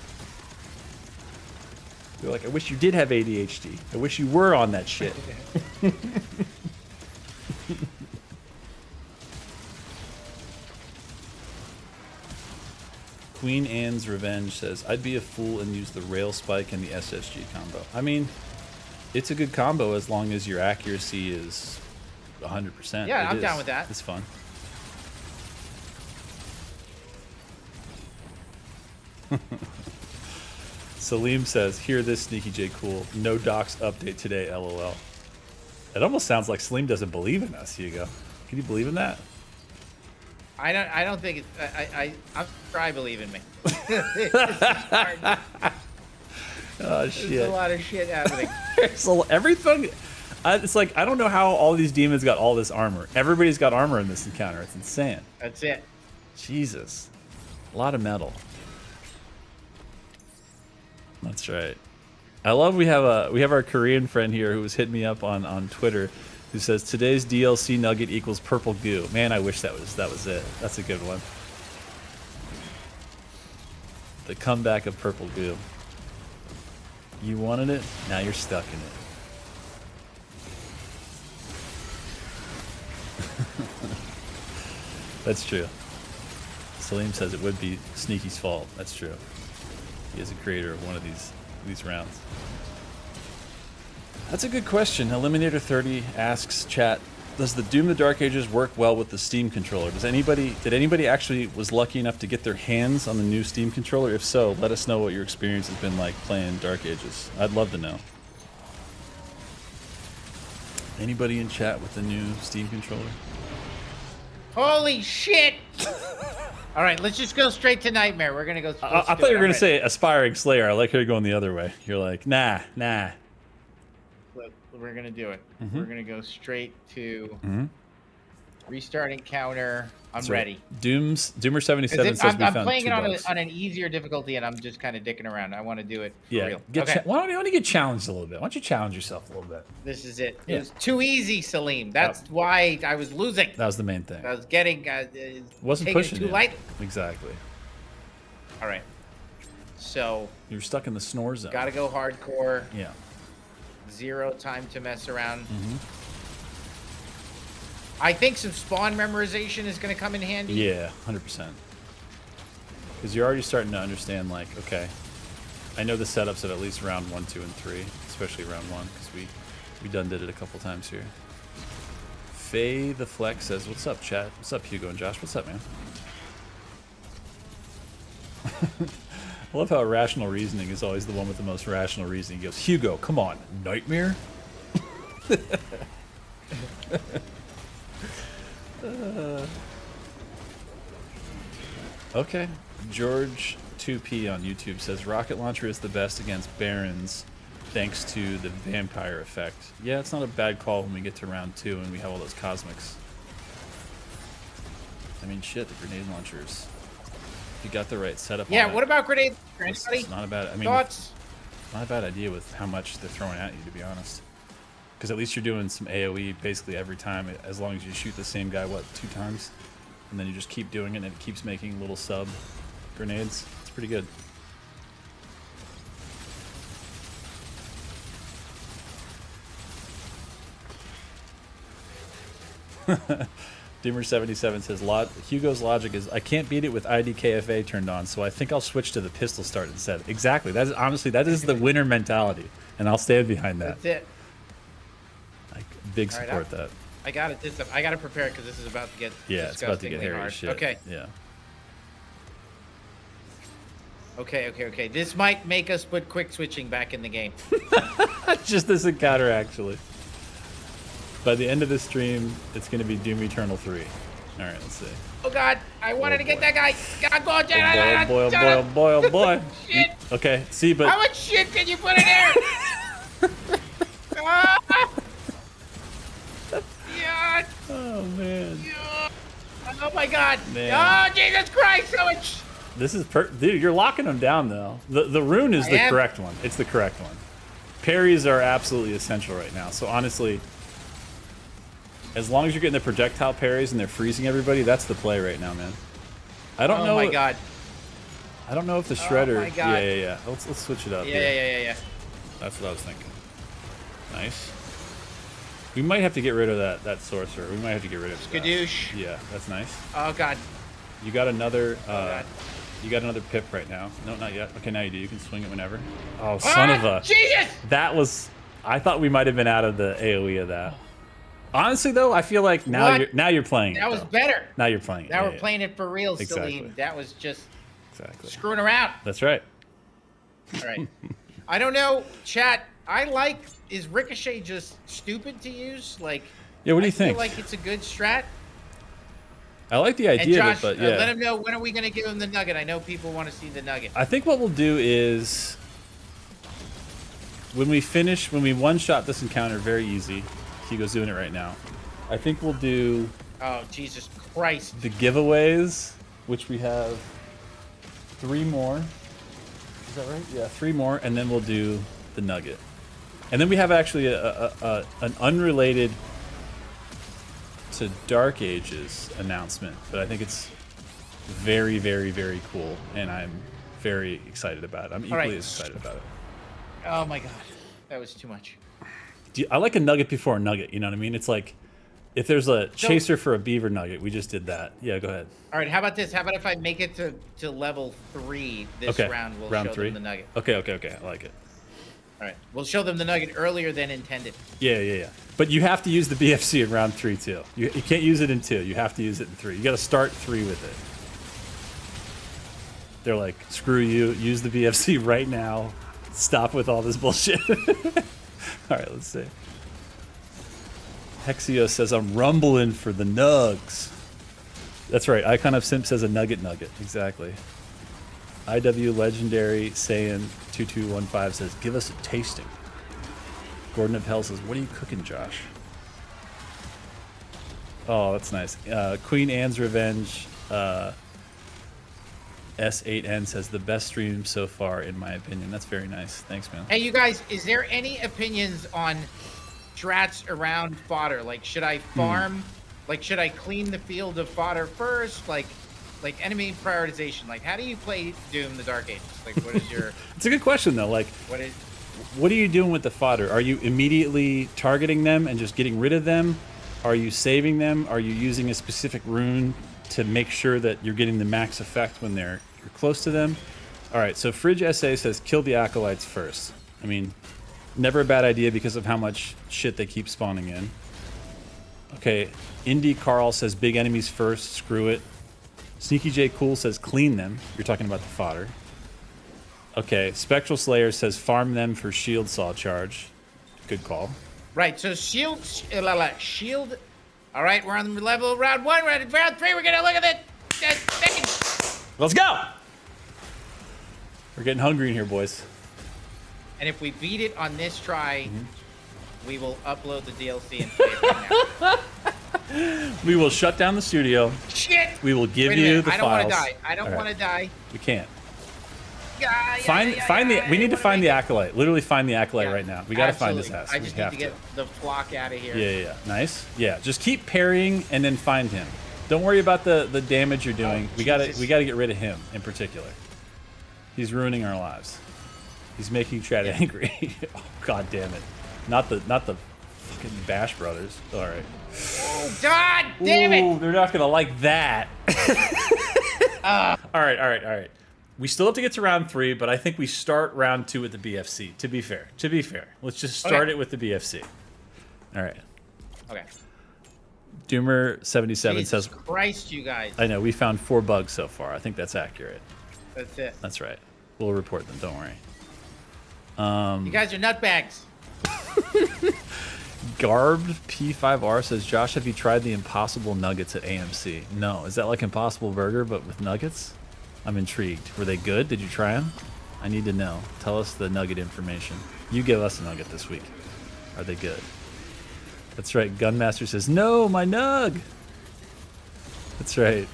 They're like, I wish you did have ADHD. I wish you were on that shit. Queen Anne's Revenge says, I'd be a fool and use the rail spike and the SSG combo. I mean, it's a good combo as long as your accuracy is 100%. Yeah, I'm down with that. It's fun. Salim says, hear this, SneakyJaycool. No docs update today, LOL. It almost sounds like Salim doesn't believe in us, Hugo. Can you believe in that? I don't think it's, I'm sure I believe in me. Oh, shit. There's a lot of shit happening. Everything. It's like, I don't know how all these demons got all this armor. Everybody's got armor in this encounter. It's insane. That's it. Jesus. A lot of metal. That's right. I love we have our Korean friend here who was hitting me up on Twitter, who says today's DLC nugget equals purple goo. Man, I wish that was it. That's a good one. The comeback of purple goo. You wanted it, now you're stuck in it. That's true. Salim says it would be Sneaky's fault. That's true. He is a creator of one of these rounds. That's a good question. Eliminator 30 asks chat, does the Doom of the Dark Ages work well with the Steam controller? Did anybody actually was lucky enough to get their hands on the new Steam controller? If so, let us know what your experience has been like playing Dark Ages. I'd love to know. Anybody in chat with the new Steam controller? Holy shit! All right, let's just go straight to Nightmare. We're gonna go. I thought you were gonna say Aspiring Slayer. I like how you're going the other way. You're like, nah. We're gonna do it. Mm-hmm. We're gonna go straight to restart encounter. I'm ready. Doomer 77 says we I'm found playing it $2. on an easier difficulty, and I'm just kind of dicking around. I want to do it for Yeah. real. Why don't you get challenged a little bit? Why don't you challenge yourself a little bit? This is it. Yeah. It was too easy, Salim. That's why I was losing. That was the main thing. I was getting Wasn't taking pushing it too you. lightly. Exactly. All right. So You were stuck in the snore zone. gotta go hardcore. Yeah. 0 time to mess around. Mm-hmm. I think some spawn memorization is going to come in handy. Yeah, 100%. Because you're already starting to understand, like, okay, I know the setups of at least round 1, 2, and 3, especially round 1, because we done did it a couple times here. Faye the Flex says, what's up, chat? What's up, Hugo and Josh? What's up, man? I love how irrational reasoning is always the one with the most rational reasoning. He goes, Hugo, come on, Nightmare? Okay. George 2P on YouTube says, rocket launcher is the best against barons thanks to the vampire effect. Yeah, it's not a bad call when we get to round 2 and we have all those cosmics. I mean, shit, the grenade launchers. If you got the right setup on Yeah, that, what about grenades? it's not a bad, I mean, Thoughts? not a bad idea with how much they're throwing at you, to be honest. Because at least you're doing some AoE basically every time, as long as you shoot the same guy, what, 2 times? And then you just keep doing it, and it keeps making little sub grenades. It's pretty good. Dimmer77 says, Hugo's logic is, I can't beat it with IDKFA turned on, so I think I'll switch to the pistol start instead. Exactly. That is honestly, that is the winner mentality, and I'll stand behind that. That's it. Like, big All right, support that. I got it. I got to prepare because this is about to get Yeah, it's about to get disgustingly hairy hard. as shit. Okay. Yeah. Okay. This might make us put quick switching back in the game. Just this encounter, actually. By the end of the stream, it's going to be Doom Eternal 3. All right, let's see. Oh God, I wanted to get that guy. God, go, Oh boy, oh boy. Shit. Okay, see, but How much shit can you put in there? Ah! Yeah. oh man. Yeah. Oh my God! Man. Oh Jesus Christ! So much. This is dude. You're locking them down though. The rune is the correct one. It's the correct one. Parries are absolutely essential right now. So honestly, as long as you're getting the projectile parries and they're freezing everybody, that's the play right now, man. I don't know. Oh my God. I don't know if the shredder. Oh my God. Yeah. Let's switch it up. Yeah. That's what I was thinking. Nice. We might have to get rid of that sorcerer. We might have to get rid of that. Skadoosh. Yeah, that's nice. Oh God. You got another. God. You got another pip right now. No, not yet. Okay, now you do. You can swing it whenever. Oh, son of a. Jesus! That was. I thought we might have been out of the AOE of that. Honestly, though, I feel like now you're playing it. That was better. Now you're playing it. Now we're playing it for real, Exactly. Celine. That was just Exactly. screwing around. That's right. All right. I don't know, chat. Is Ricochet just stupid to use? Like, Yeah, what do you I think? feel like it's a good strat. I like the And idea Josh, of it, but yeah. let him know, when are we going to give him the nugget? I know people want to see the nugget. I think what we'll do is when we one-shot this encounter, very easy. Hugo's doing it right now. I think we'll do Oh, Jesus Christ. the giveaways, which we have 3 more. Is that right? Yeah, 3 more, and then we'll do the nugget. And then we have actually an unrelated to Dark Ages announcement, but I think it's very, very, very cool, and I'm very excited about it. I'm equally as excited about it. Oh my God. That was too much. I like a nugget before a nugget, you know what I mean? It's like, if there's a chaser for a beaver nugget, we just did that. Yeah, go ahead. All right, how about this? How about if I make it to level 3 this round? We'll show them the nugget. Okay, I like it. All right, we'll show them the nugget earlier than intended. Yeah. But you have to use the BFC in round 3 too. You can't use it in 2. You have to use it in 3. You got to start 3 with it. They're like, screw you. Use the BFC right now. Stop with all this bullshit. All right, let's see. Hexio says, I'm rumbling for the nugs. That's right. Icon of Simp says a nugget. Exactly. IW Legendary Saiyan 2215 says, give us a tasting. Gordon of Hell says, what are you cooking, Josh? Oh, that's nice. Queen Anne's Revenge S8N says, the best stream so far, in my opinion. That's very nice. Thanks, man. Hey, you guys, is there any opinions on strats around fodder? Like, should I farm? Like, should I clean the field of fodder first? Like enemy prioritization. Like, how do you play Doom: The Dark Ages? Like, what is your? It's a good question though. Like, what are you doing with the fodder? Are you immediately targeting them and just getting rid of them? Are you saving them? Are you using a specific rune to make sure that you're getting the max effect when you're close to them? All right. So Fridge SA says kill the acolytes first. I mean, never a bad idea because of how much shit they keep spawning in. Okay. Indy Carl says big enemies first. Screw it. SneakyJaycool says clean them. You're talking about the fodder. Okay. Spectral Slayer says farm them for shield saw charge. Good call. Right. So shield. All right, we're on the level round 1. We're at round 3. We're gonna look at the second. Let's go. We're getting hungry in here, boys. And if we beat it on this try, we will upload the DLC and play it right now. We will shut down the studio. Shit! We will give you the I don't files. want to die. I don't want to die. We can't. We need to find the acolyte. Literally find the acolyte right now. We got to find his ass. I just need to get the flock out of here. Yeah. Nice. Yeah. Just keep parrying and then find him. Don't worry about the damage you're doing. We got to get rid of him in particular. He's ruining our lives. He's making Chad angry. Oh, God damn it. Not the fucking Bash Brothers. All right. Oh, God damn it. They're not gonna like that. All right. We still have to get to round 3, but I think we start round 2 with the BFC. To be fair, let's just start it with the BFC. All right. Okay. Doomer77 says, Christ, you guys. I know we found 4 bugs so far. I think that's accurate. That's it. That's right. We'll report them. Don't worry. You guys are nutbags. Garbed P5R says, Josh, have you tried the Impossible Nuggets at AMC? No. Is that like Impossible Burger but with nuggets? I'm intrigued. Were they good? Did you try them? I need to know. Tell us the nugget information. You give us a nugget this week. Are they good? That's right. Gunmaster says, no, my nug. That's right.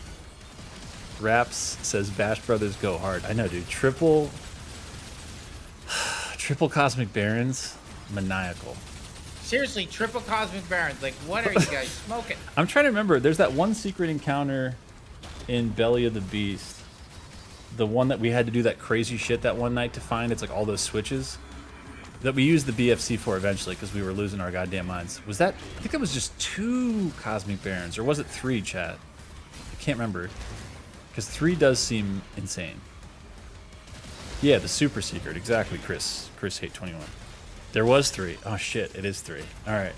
Raps says Bash Brothers go hard. I know, dude. Triple Cosmic Barons, maniacal. Seriously, triple Cosmic Barons. Like, what are you guys smoking? I'm trying to remember. There's that one secret encounter in Belly of the Beast. The one that we had to do that crazy shit that one night to find. It's like all those switches that we used the BFC for eventually because we were losing our goddamn minds. Was that? I think it was just 2 Cosmic Barons, or was it 3, chat? I can't remember. Because 3 does seem insane. Yeah, the super secret. Exactly, Chris. Chris Hate 21. There was 3. Oh shit, it is 3. All right.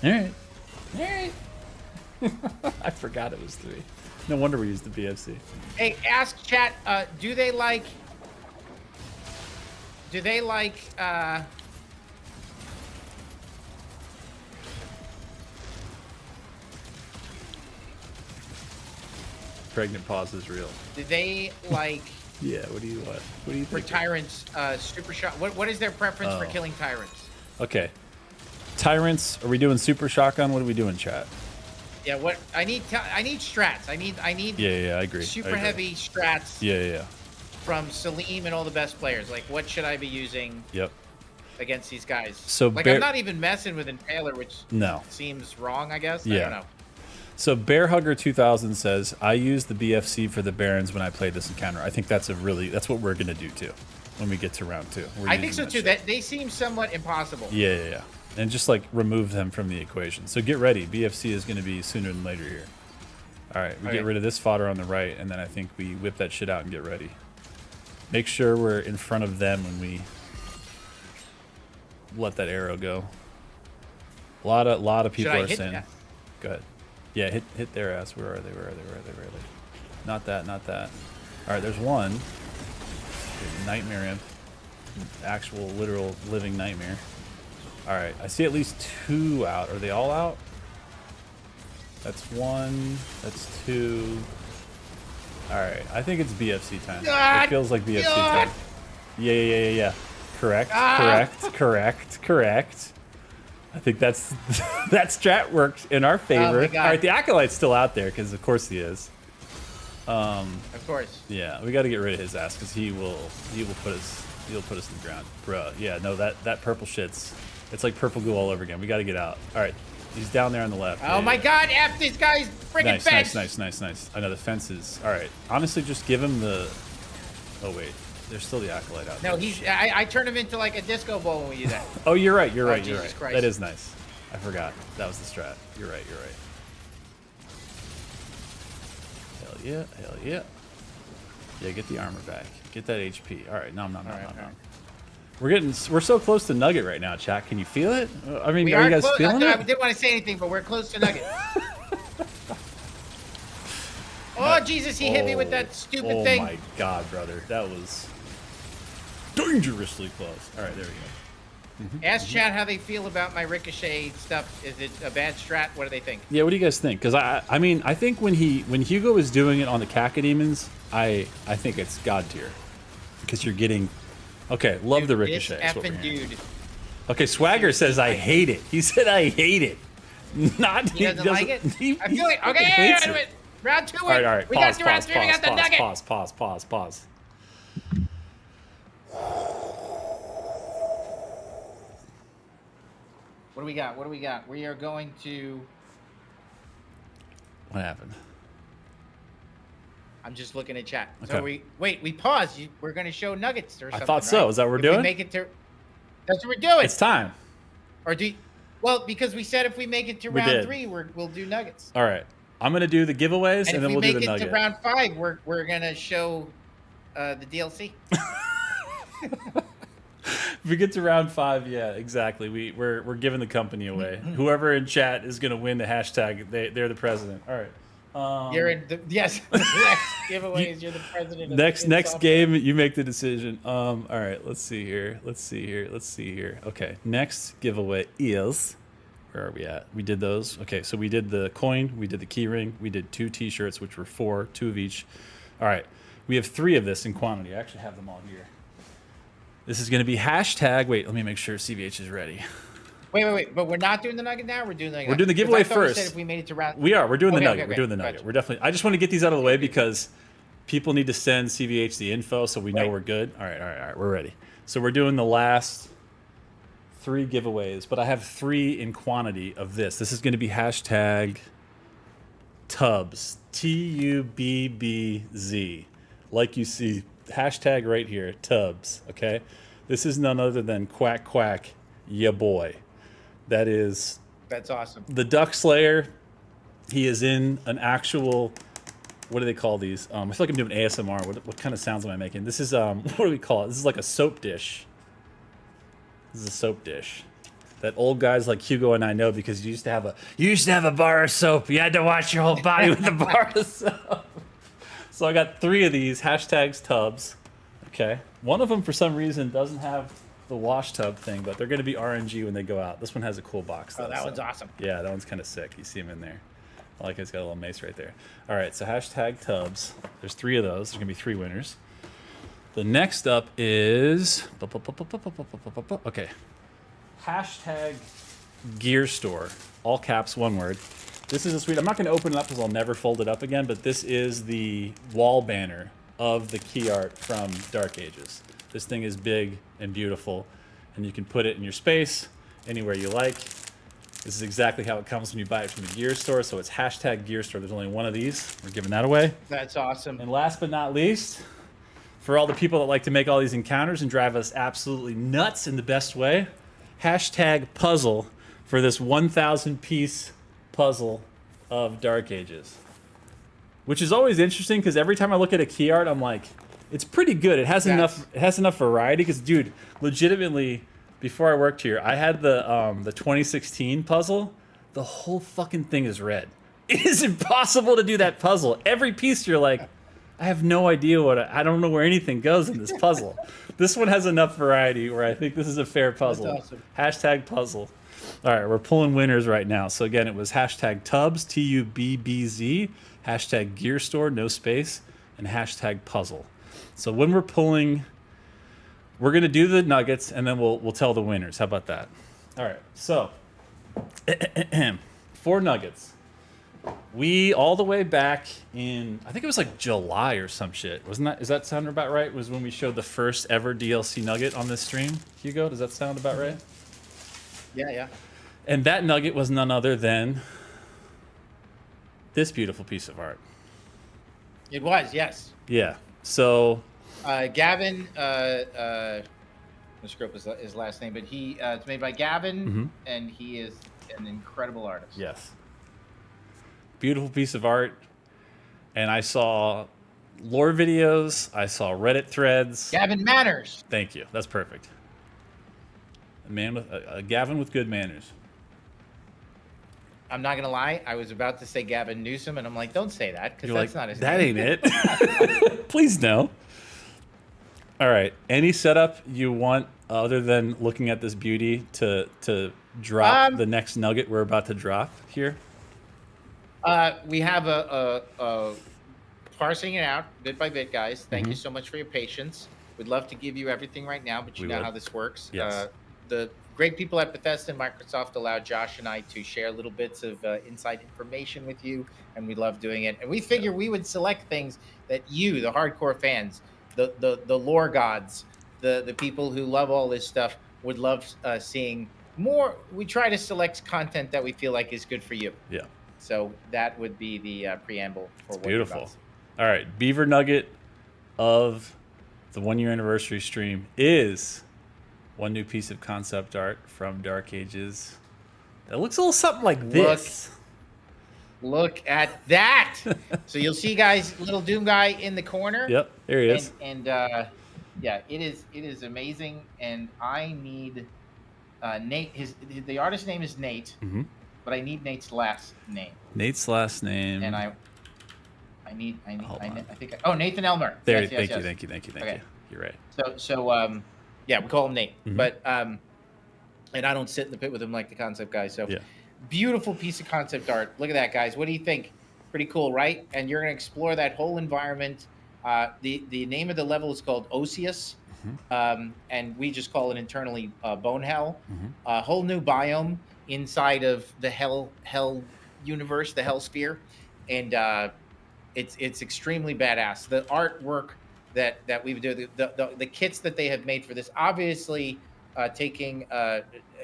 All right. All right. I forgot it was 3. No wonder we used the BFC. Hey, ask chat. Do they like? Pregnant pause is real. Do they like? Yeah. What do you want? What do you for think? tyrants? Super shot. What is their preference for killing tyrants? Okay. Tyrants. Are we doing super shotgun? What are we doing, chat? Yeah. What I need strats. I need. Yeah. I agree. Super heavy strats. Yeah. From Salim and all the best players. Like, what should I be using? Yep. Against these guys. So like, I'm not even messing with Impaler, which seems wrong, I guess. Yeah. I don't know. So Bear Hugger 2000 says, I use the BFC for the Barons when I play this encounter. I think that's what we're gonna do too when we get to round 2. I think so too. That they seem somewhat impossible. Yeah. And just like remove them from the equation. So get ready. BFC is gonna be sooner than later here. All right, we get rid of this fodder on the right, and then I think we whip that shit out and get ready. Make sure we're in front of them when we let that arrow go. A lot of people are saying. Go ahead. Yeah, hit their ass. Where are they? Not that. All right, there's one. Nightmare imp. Actual, literal, living nightmare. All right, I see at least 2 out. Are they all out? That's 1. That's 2. All right, I think it's BFC time. It feels like BFC time. Yeah. Correct. I think that strat works in our favor. All right, the Acolyte's still out there because of course he is. Of course. Yeah, we got to get rid of his ass because he will put us in the ground, bruh. Yeah, no, that purple shit's it's like purple goo all over again. We got to get out. All right, he's down there on the left. Oh my God, F this guy's freaking fence. Nice. I know the fences. All right, honestly, just give him the. Oh wait. There's still the Acolyte out there. No, I turn him into like a disco ball when we do that. Oh, you're right. Jesus Christ. That is nice. I forgot. That was the strat. You're right. Hell yeah. Yeah, get the armor back. Get that HP. All right, no. We're so close to Nugget right now, chat. Can you feel it? I mean, are you guys feeling it? I didn't want to say anything, but we're close to Nugget. Oh, Jesus, he hit me with that stupid thing. Oh, my God, brother. That was dangerously close. All right, there we go. Ask chat how they feel about my ricochet stuff. Is it a bad strat? What do they think? Yeah, what do you guys think? Because I mean, I think when Hugo is doing it on the Cacodemons, I think it's god tier. Because you're getting... Okay, love the ricochet. This effing dude. Okay, Swagger says, I hate it. He said, I hate it. He doesn't like it? I feel like... Okay, round 2. All right. We got to round 3. We got the Nugget. Pause. What do we got? We are going to... What happened? I'm just looking at chat. Okay. So we paused. We're going to show nuggets or something. I thought so. Right? Is that what we're if doing? We make it to... That's what we're doing. It's time. Or well, because we said if we make it to round 3, we'll do nuggets. All right. I'm going to do the giveaways, and then we'll do the nugget. If we make it to round 5, we're going to show the DLC. If we get to round 5, yeah, exactly. We're giving the company away. Whoever in chat is going to win the hashtag, they're the president. All right. You're in the next giveaway is you're the president. Next game, you make the decision. All right, let's see here. Okay, next giveaway is, where are we at? We did those. Okay, so we did the coin, we did the key ring, we did 2 t-shirts, which were 4, 2 of each. All right, we have 3 of this in quantity. I actually have them all here. This is going to be hashtag. Wait, let me make sure CVH is ready. Wait. But we're not doing the nugget now. We're doing the nugget. We're doing the 'Cause giveaway I thought we first. said if we made it to round. We are. We're doing the nugget. Okay, We're doing the nugget. gotcha. We're definitely. I just want to get these out of the way because people need to send CVH the info so we know we're good. All right. We're ready. So we're doing the last 3 giveaways, but I have 3 in quantity of this. This is going to be hashtag Tubbs, TUBBZ, like you see hashtag right here, Tubbs. Okay, this is none other than Quack, ya boy. That's awesome. the Duck Slayer. He is in an actual. What do they call these? I feel like I'm doing ASMR. What kind of sounds am I making? This is what do we call it? This is like a soap dish. This is a soap dish that old guys like Hugo and I know because you used to have a bar of soap. You had to wash your whole body with a bar of soap. So I got 3 of these hashtags Tubbs. Okay, one of them for some reason doesn't have the wash tub thing, but they're going to be RNG when they go out. This one has a cool box. Though, That one's awesome. Yeah, that one's kind of sick. You see him in there. I like it's got a little mace right there. All right, so hashtag Tubbs. There's 3 of those. There's going to be 3 winners. The next up is... Okay. Hashtag Gear Store. All caps, one word. This is a sweet... I'm not going to open it up because I'll never fold it up again, but this is the wall banner of the key art from Dark Ages. This thing is big and beautiful, and you can put it in your space anywhere you like. This is exactly how it comes when you buy it from the Gear Store, so it's hashtag Gear Store. There's only one of these. We're giving that away. That's awesome. And last but not least, for all the people that like to make all these encounters and drive us absolutely nuts in the best way, hashtag puzzle for this 1,000-piece puzzle of Dark Ages. Which is always interesting because every time I look at a key art, I'm like, it's pretty good. It has enough variety. Because, dude, legitimately, before I worked here, I had the 2016 puzzle. The whole fucking thing is red. It is impossible to do that puzzle. Every piece, you're like, I have no idea I don't know where anything goes in this puzzle. This one has enough variety where I think this is a fair puzzle. That's awesome. Hashtag puzzle. All right, we're pulling winners right now. So again, it was hashtag Tubbs, TUBBZ, hashtag Gear Store, no space, and hashtag puzzle. So when we're pulling, we're gonna do the nuggets and then we'll tell the winners. How about that? All right, so 4 nuggets. We all the way back in, I think it was like July or some shit. Wasn't that? Does that sound about right? Was when we showed the first ever DLC nugget on this stream. Hugo, does that sound about right? Yeah. And that nugget was none other than this beautiful piece of art. It was, yes. Yeah. So Gavin, let's screw up his last name, but it's made by Gavin, and he is an incredible artist. yes, beautiful piece of art. And I saw lore videos. I saw Reddit threads. Gavin Manners. Thank you. That's perfect. A man with Gavin with good manners. I'm not gonna lie, I was about to say Gavin Newsom, and I'm like, don't say that because that's not his that name. ain't it. Please no. All right. Any setup you want other than looking at this beauty to drop the next nugget we're about to drop here? We have a parsing it out bit by bit, guys. Thank you so much for your patience. We'd love to give you everything right now, but you know how this works. Yes. The great people at Bethesda and Microsoft allowed Josh and I to share little bits of inside information with you, and we love doing it. And we figure we would select things that you, the hardcore fans, the lore gods, the people who love all this stuff, would love seeing more. We try to select content that we feel like is good for you. Yeah. So that would be the preamble for what Beautiful. you're about to see. All right. Beaver nugget of the 1-year anniversary stream is one new piece of concept art from Dark Ages. That looks a little something like this. Look at that. So you'll see, guys, little Doom guy in the corner. Yep, there he is. And yeah, it is amazing. And I need Nate. The artist's name is Nate, but I need Nate's last name. Nate's last name. And I think Nathan Elmer. There. Yes, Thank you. Okay. You're right. So yeah, we call him Nate, but and I don't sit in the pit with him like the concept guy. So Yeah. Beautiful piece of concept art. Look at that, guys. What do you think? Pretty cool, right? And you're gonna explore that whole environment. The name of the level is called Osius. and we just call it internally Bone Hell. A whole new biome inside of the Hell universe, the Hell Sphere, and it's extremely badass. The artwork that we've done, the kits that they have made for this, obviously taking an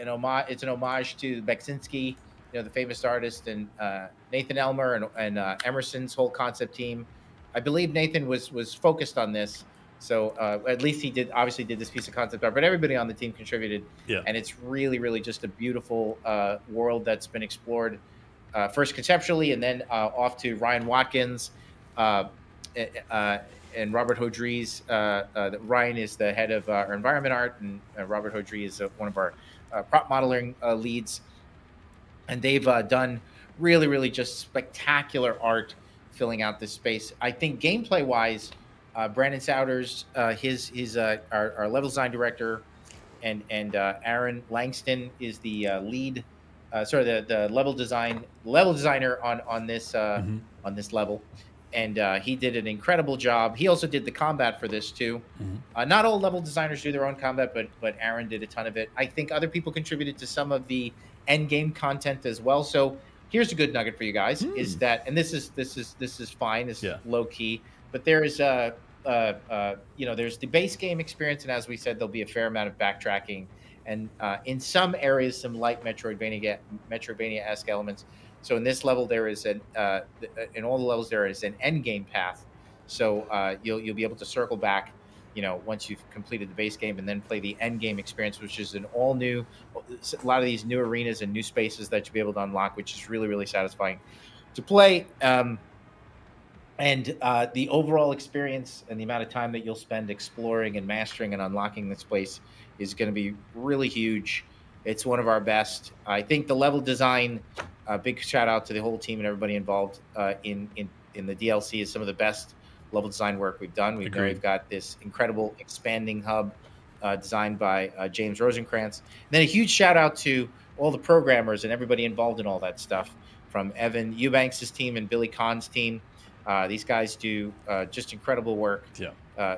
homage. It's an homage to Beksinski, the famous artist, and Nathan Elmer and Emerson's whole concept team. I believe Nathan was focused on this, so at least he obviously did this piece of concept art. But everybody on the team contributed, and it's really just a beautiful world that's been explored. First conceptually, and then off to Ryan Watkins and Robert Hodries. Ryan is the head of our environment art, and Robert Hodries is one of our prop modeling leads. And they've done really just spectacular art filling out this space. I think gameplay-wise, Brandon Souders, our level design director, and Aaron Langston is the lead. The level designer on this level, and he did an incredible job. He also did the combat for this too. Not all level designers do their own combat, but Aaron did a ton of it. I think other people contributed to some of the end game content as well. So here's a good nugget for you guys: is that, and this is fine, it's low key, but there is there's the base game experience, and as we said, there'll be a fair amount of backtracking. And in some areas, some light Metroidvania-esque elements. So in this level, there is in all the levels there is an end game path. So you'll be able to circle back, once you've completed the base game, and then play the end game experience, which is a lot of these new arenas and new spaces that you'll be able to unlock, which is really satisfying to play. And the overall experience and the amount of time that you'll spend exploring and mastering and unlocking this place is going to be really huge. It's one of our best. I think the level design, big shout out to the whole team and everybody involved in the DLC, is some of the best level design work we've done. We've got this incredible expanding hub designed by James Rosenkrantz. And then a huge shout out to all the programmers and everybody involved in all that stuff, from Evan Eubanks' team and Billy Kahn's team. These guys do just incredible work.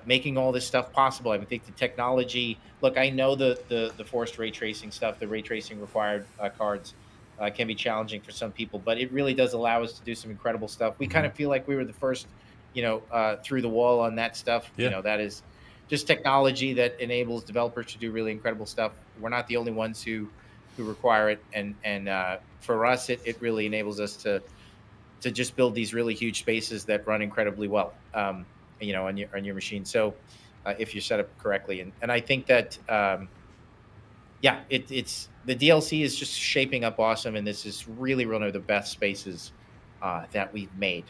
Making all this stuff possible. I think the technology. Look, I know the forced ray tracing stuff, the ray tracing required cards can be challenging for some people, but it really does allow us to do some incredible stuff. We kind of feel like we were the first, through the wall on that stuff. That is just technology that enables developers to do really incredible stuff. We're not the only ones who require it, and for us, it really enables us to just build these really huge spaces that run incredibly well. On your machine. So if you're set up correctly. And I think that, it's the DLC is just shaping up awesome. And this is really one of the best spaces that we've made,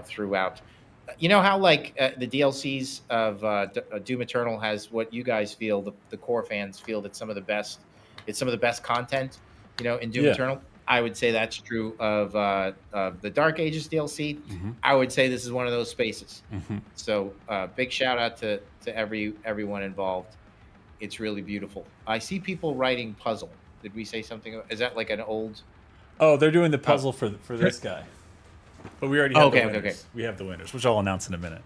throughout. How the DLCs of Doom Eternal has what you guys feel, the core fans feel that it's some of the best content, in Doom Eternal. I would say that's true of the Dark Ages DLC. I would say this is one of those spaces. So big shout out to everyone involved. It's really beautiful. I see people writing puzzle. Did we say something? Is that like an old? Oh, they're doing the puzzle for this guy. But we already have the winners. Okay. We have the winners, which I'll announce in a minute.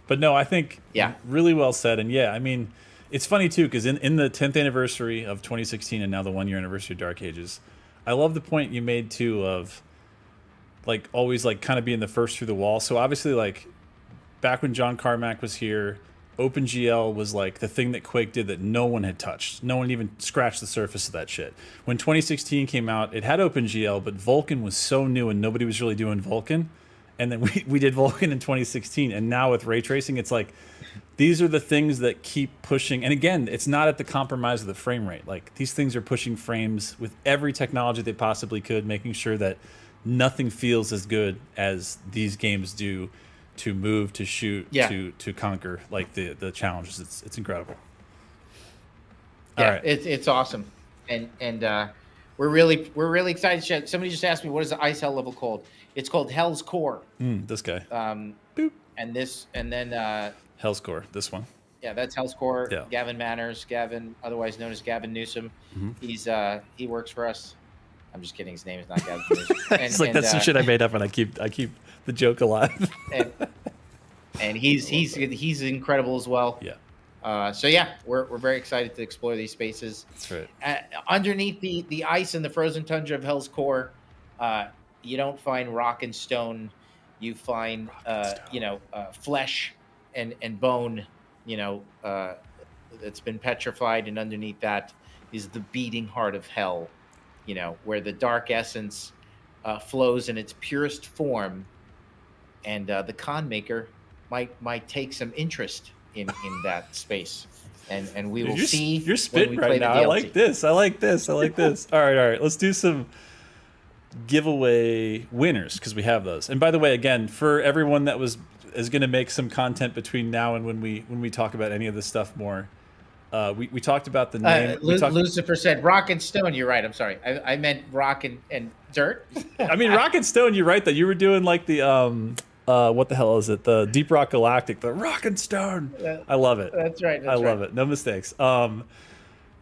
But no, I think really well said. And I mean, it's funny too, because in the 10th anniversary of 2016 and now the 1 year anniversary of Dark Ages, I love the point you made too of always kind of being the first through the wall. So obviously back when John Carmack was here, OpenGL was the thing that Quake did that no one had touched. No one even scratched the surface of that shit. When 2016 came out, it had OpenGL, but Vulkan was so new and nobody was really doing Vulkan. And then we did Vulkan in 2016. And now with ray tracing, it's these are the things that keep pushing. And again, it's not at the compromise of the frame rate. These things are pushing frames with every technology they possibly could, making sure that nothing feels as good as these games do to move, to shoot, to conquer the challenges. It's incredible. All right. It's awesome. And we're really excited. Somebody just asked me, what is the Ice Hell level called? It's called Hell's Core. This guy. Boop. And then Hell's Core, this one. Yeah, that's Hell's Core. Yeah. Gavin Manners, otherwise known as Gavin Newsom. He works for us. I'm just kidding. His name is not Gavin Newsom. It's that's some shit I made up, and I keep the joke alive. and he's incredible as well. Yeah. So yeah, we're very excited to explore these spaces. That's right. Underneath the ice and the frozen tundra of Hell's Core, you don't find rock and stone. You find flesh and bone. That's been petrified, and underneath that is the beating heart of hell. Where the dark essence flows in its purest form, and the con maker might take some interest in that space, and we will see. You're spitting right now. I like this. I like this. All right. Let's do some giveaway winners because we have those. And by the way, again, for everyone that is going to make some content between now and when we talk about any of this stuff more, we talked about the name. Lucifer said rock and stone. You're right. I'm sorry. I meant rock and dirt. I mean rock and stone. You're right that you were doing like the what the hell is it? The Deep Rock Galactic, the rock and stone. I love it. That's right. I love it. No mistakes. The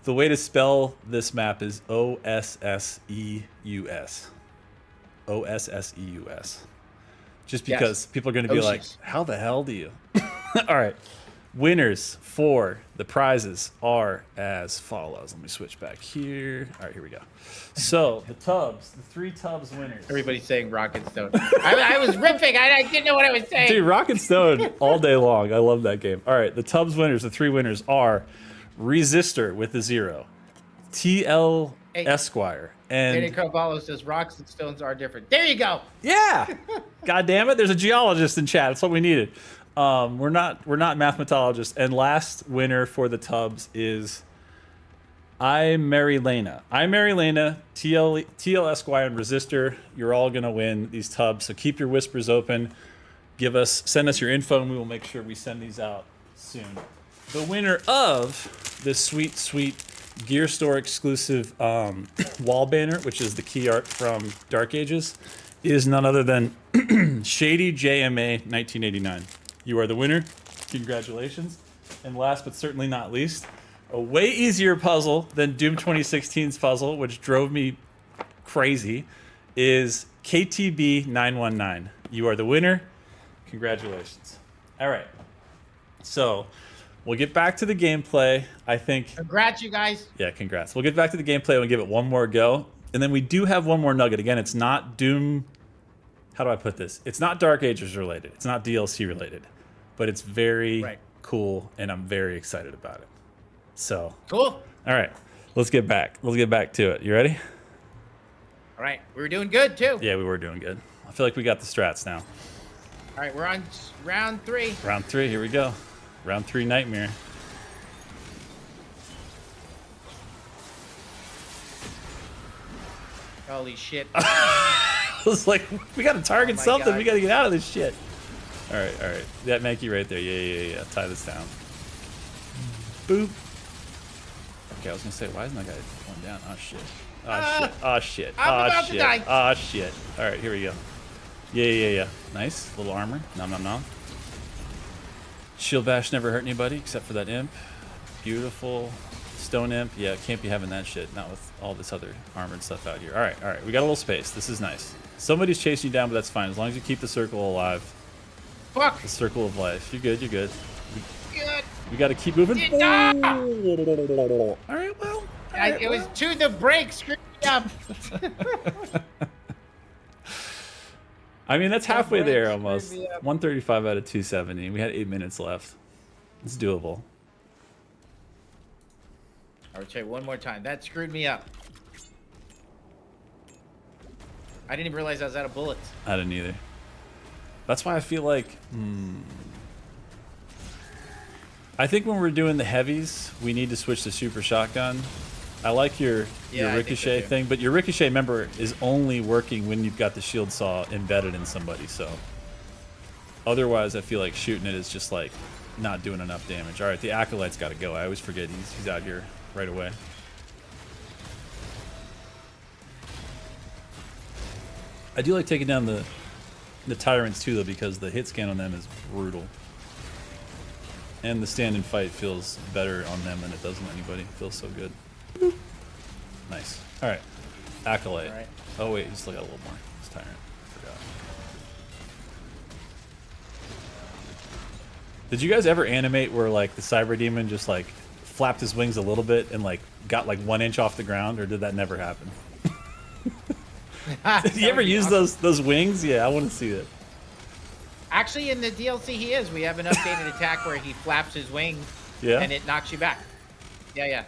way to spell this map is OSSEUS. OSSEUS. Just because people are going to be like, how the hell do you? All right. Winners for the prizes are as follows. Let me switch back here. All right, here we go. So the three tubs winners. Everybody's saying rock and stone. I was riffing. I didn't know what I was saying. Dude, rock and stone all day long. I love that game. All right, the tubs winners, the three winners are Resistor with the 0, TL Esquire, and Danny Carvalho says rocks and stones are different. There you go. Yeah. God damn it. There's a geologist in chat. That's what we needed. We're not mathematologists. And last winner for the tubs is Mary Lena, TL Esquire, and Resistor. You're all gonna win these tubs. So keep your whispers open. Send us your info, and we will make sure we send these out soon. The winner of this sweet Gear Store exclusive wall banner, which is the key art from Dark Ages, is none other than Shady JMA 1989. You are the winner. Congratulations. And last but certainly not least, a way easier puzzle than Doom 2016's puzzle, which drove me crazy, is KTB 919. You are the winner. Congratulations. All right. So we'll get back to the gameplay. I think. Congrats, you guys. Yeah, congrats. We'll get back to the gameplay and give it one more go. And then we do have one more nugget. Again, it's not Doom. How do I put this? It's not Dark Ages related. It's not DLC related. But it's very cool, and I'm very excited about it. So cool. All right, let's get back. Let's get back to it. You ready? All right, we were doing good too. Yeah, we were doing good. I feel like we got the strats now. All right, we're on round 3. Round 3. Here we go. Round 3 Nightmare. Holy shit! I was like, we got to target something. God. We got to get out of this shit. All right. That Mankey right there. Yeah. Tie this down. Boop. Okay, I was gonna say, why isn't that guy going down? Oh shit. Oh shit. I'm about to die. Oh shit. All right, here we go. Yeah. Nice little armor. Nom. Shield bash never hurt anybody except for that imp. Beautiful. Stone imp. Yeah, can't be having that shit. Not with all this other armor and stuff out here. All right. We got a little space. This is nice. Somebody's chasing you down, but that's fine as long as you keep the circle alive. Fuck. The circle of life. You're good. Good. We got to keep moving. No! All right, well. It was to the break. Screw me up. I mean, that's halfway there almost. 135 out of 270. We had 8 minutes left. It's doable. I would try one more time. That screwed me up. I didn't even realize I was out of bullets. I didn't either. That's why I feel like... I think when we're doing the heavies, we need to switch to super shotgun. I like your ricochet thing, but your ricochet, remember, is only working when you've got the shield saw embedded in somebody, so... Otherwise, I feel like shooting it is just, like, not doing enough damage. All right, the Acolyte's got to go. I always forget he's out here right away. I do like taking down the Tyrants, too, though, because the hit scan on them is brutal. And the stand and fight feels better on them than it does on anybody. It feels so good. Boop. Nice. All right. Acolyte. All right. Oh, wait. You still got a little more. It's Tyrant. I forgot. Did you guys ever animate where like the cyber demon just like flapped his wings a little bit and like got like 1 inch off the ground, or did that never happen? Did you ever use those wings? Yeah, I want to see it. Actually, in the DLC, he is. We have an updated attack where he flaps his wings, Yeah, and it knocks you back. Yeah, yeah.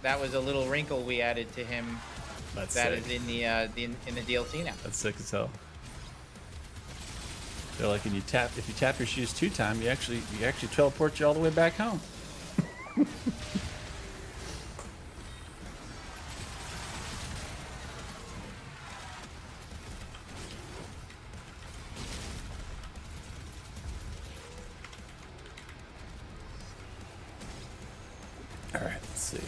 That was a little wrinkle we added to him. that's That sick. is in the in the DLC now. That's sick as hell. They're like, and if you tap your shoes 2 times, you actually teleport you all the way back home. All right, let's see.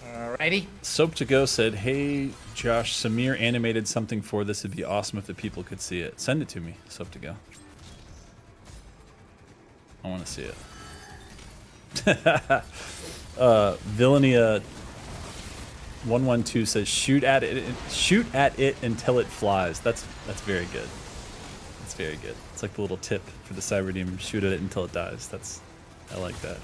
Alrighty. SoapToGo said, "Hey Josh, Samir animated something for this. It'd be awesome if the people could see it. Send it to me, SoapToGo. I want to see it." Villania 112 says, "Shoot at it until it flies." That's very good. That's very good. It's like the little tip for the cyber demon: shoot at it until it dies. I like that.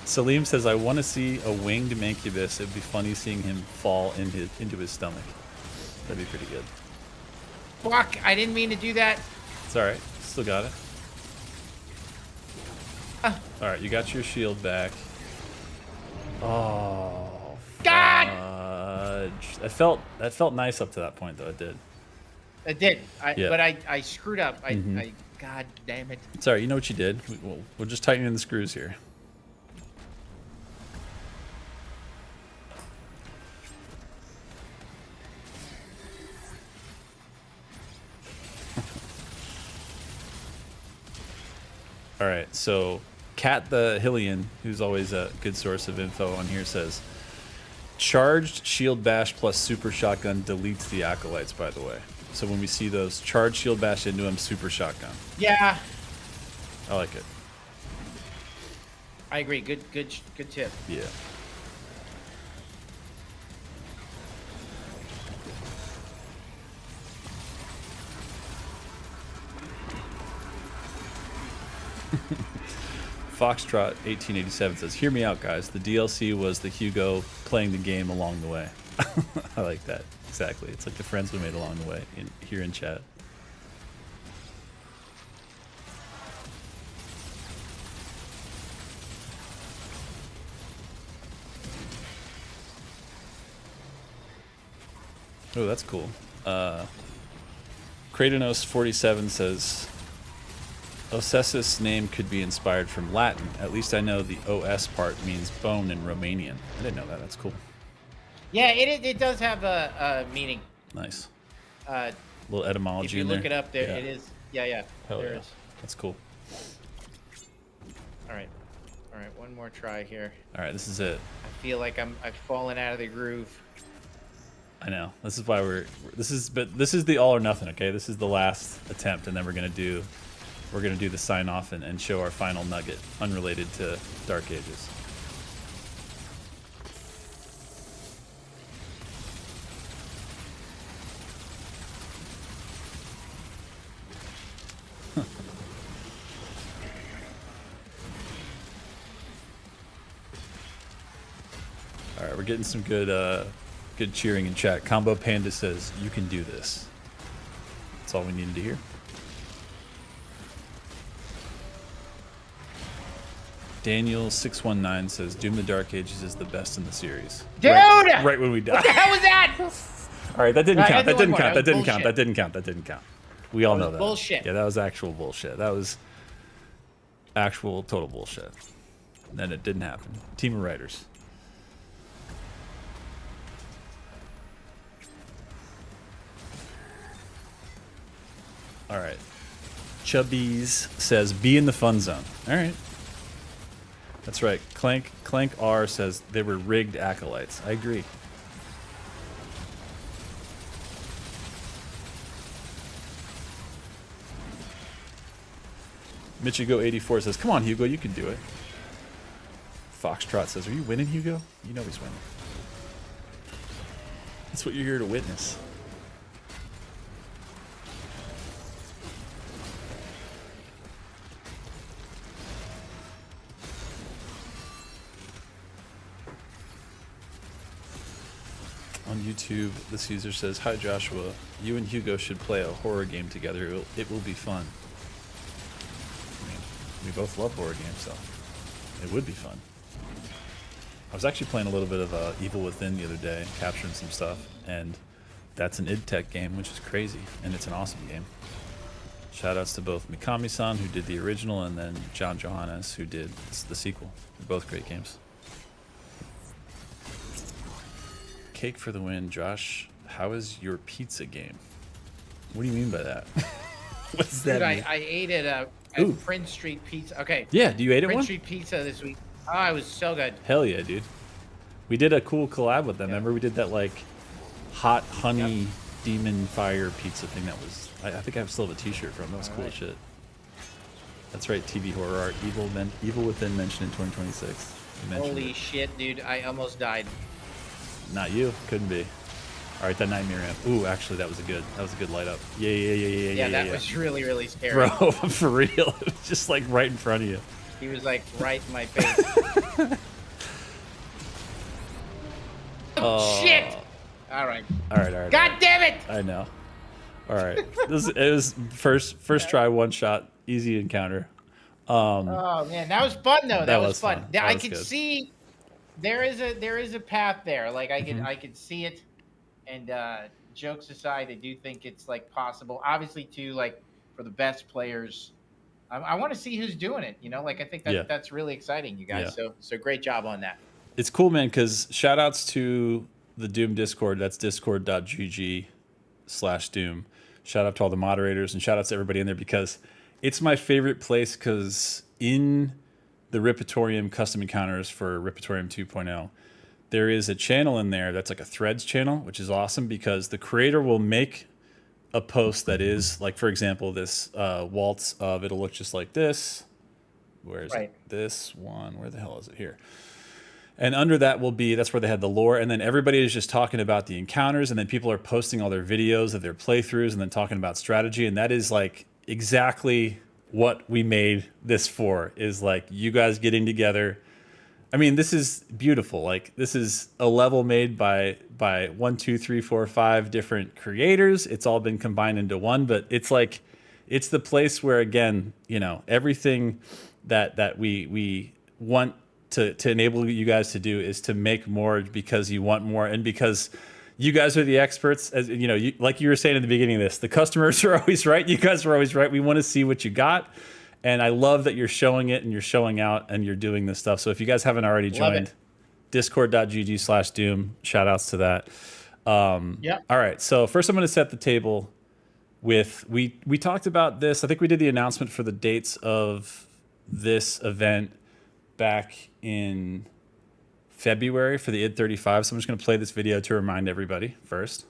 Salim says, "I want to see a winged mancubus. It'd be funny seeing him fall into his stomach. That'd be pretty good." Fuck! I didn't mean to do that. It's all right. Still got it. All right, you got your shield back. Oh, God! fudge. That felt nice up to that point, though. It did. It did. Yeah. But I screwed up. God damn it. It's all right. You know what you did. We'll just tighten in the screws here. All right, so Kat the Hillian, who's always a good source of info on here, says, "Charged shield bash plus super shotgun deletes the acolytes." By the way, so when we see those, charged shield bash into him, super shotgun. Yeah, I like it. I agree. Good tip. Yeah. Foxtrot 1887 says, "Hear me out, guys. The DLC was the Hugo playing the game along the way." I like that. Exactly. It's like the friends we made along the way here in chat. Oh, that's cool. Kratos 47 says, "Ocessus' name could be inspired from Latin. At least I know the OS part means bone in Romanian." I didn't know that. That's cool. Yeah, it does have a meaning. Nice. Uh, Little etymology if you in there. look it up, there Yeah. it is. Yeah. Hell There yeah. is. That's cool. All right. One more try here. All right, this is it. I feel like I've fallen out of the groove. I know. This is why this is the all or nothing, okay? This is the last attempt, and then we're gonna do the sign off and show our final nugget unrelated to Dark Ages. All right, we're getting some good cheering in chat. Combo Panda says, "You can do this." That's all we needed to hear. Daniel 619 says, "Doom the Dark Ages is the best in the series." Dude! Right when we die. What the hell was that? All right, that didn't Right, count. I That did didn't one count. more. That didn't That count. was That didn't count. That didn't count. We all That know was that. bullshit. Yeah, that was actual bullshit. That was actual total bullshit. And then it didn't happen. Team of writers. All right. Chubbies says, "Be in the fun zone." All right. That's right. Clank R says they were rigged acolytes. I agree. Michigo84 says, "Come on, Hugo, you can do it." Foxtrot says, "Are you winning, Hugo?" You know he's winning. That's what you're here to witness. On YouTube, the Caesar says, "Hi Joshua, you and Hugo should play a horror game together. It will be fun." I mean, we both love horror games, so it would be fun. I was actually playing a little bit of Evil Within the other day, capturing some stuff, and that's an id Tech game, which is crazy, and it's an awesome game. Shoutouts to both Mikami-san, who did the original, and then John Johannes, who did the sequel. They're both great games. Cake for the win. Josh, how is your pizza game? What do you mean by that? What does that mean? I ate at Prince Street Pizza. Okay. Yeah, do you ate it Prince one? Street Pizza this week. Oh, it was so good. Hell yeah, dude. We did a cool collab with them. Remember we did that like hot honey demon fire pizza thing that was, I think I still have a t-shirt from. That was cool as shit. That's right, TV horror art. Evil Within mentioned in 2026. Holy shit, dude. I almost died. Not you. Couldn't be. All right, that nightmare amp. Ooh, actually, that was a good light up. Yeah. That was really, really scary. Bro, for real. It was just like right in front of you. He was like right in my face. Oh, shit! All right. God damn it! I know. All right. It was first try, one shot, easy encounter. Oh man, that was fun though. That was fun. That I was could good. see there is a path there. Like I could see it. And jokes aside, I do think it's like possible. Obviously, too, like for the best players, I want to see who's doing it. You know, like I think that's really exciting, you guys. Yeah. So great job on that. It's cool, man, because shout outs to the Doom Discord. That's discord.gg/Doom. Shout out to all the moderators and shout outs to everybody in there because it's my favorite place because in the Riptorium custom encounters for Riptorium 2.0, there is a channel in there that's like a threads channel, which is awesome because the creator will make a post that is like, for example, this waltz of it'll look just like this. Where's it? This one? Where the hell is it here? And under that will be, that's where they had the lore. And then everybody is just talking about the encounters. And then people are posting all their videos of their playthroughs and then talking about strategy. And that is like exactly what we made this for, is like you guys getting together. I mean, this is beautiful. Like this is a level made by 1, 2, 3, 4, 5 different creators. It's all been combined into one, but it's like, it's the place where, again, you know, everything that we want to enable you guys to do is to make more because you want more and because you guys are the experts. As you know, like you were saying in the beginning of this, the customers are always right. You guys are always right. We want to see what you got. And I love that you're showing it and you're showing out and you're doing this stuff. So if you guys haven't already joined, discord.gg/Doom, shout outs to that. Yeah. All right. So first I'm going to set the table with, we talked about this. I think we did the announcement for the dates of this event back in February for the id35. So I'm just going to play this video to remind everybody first.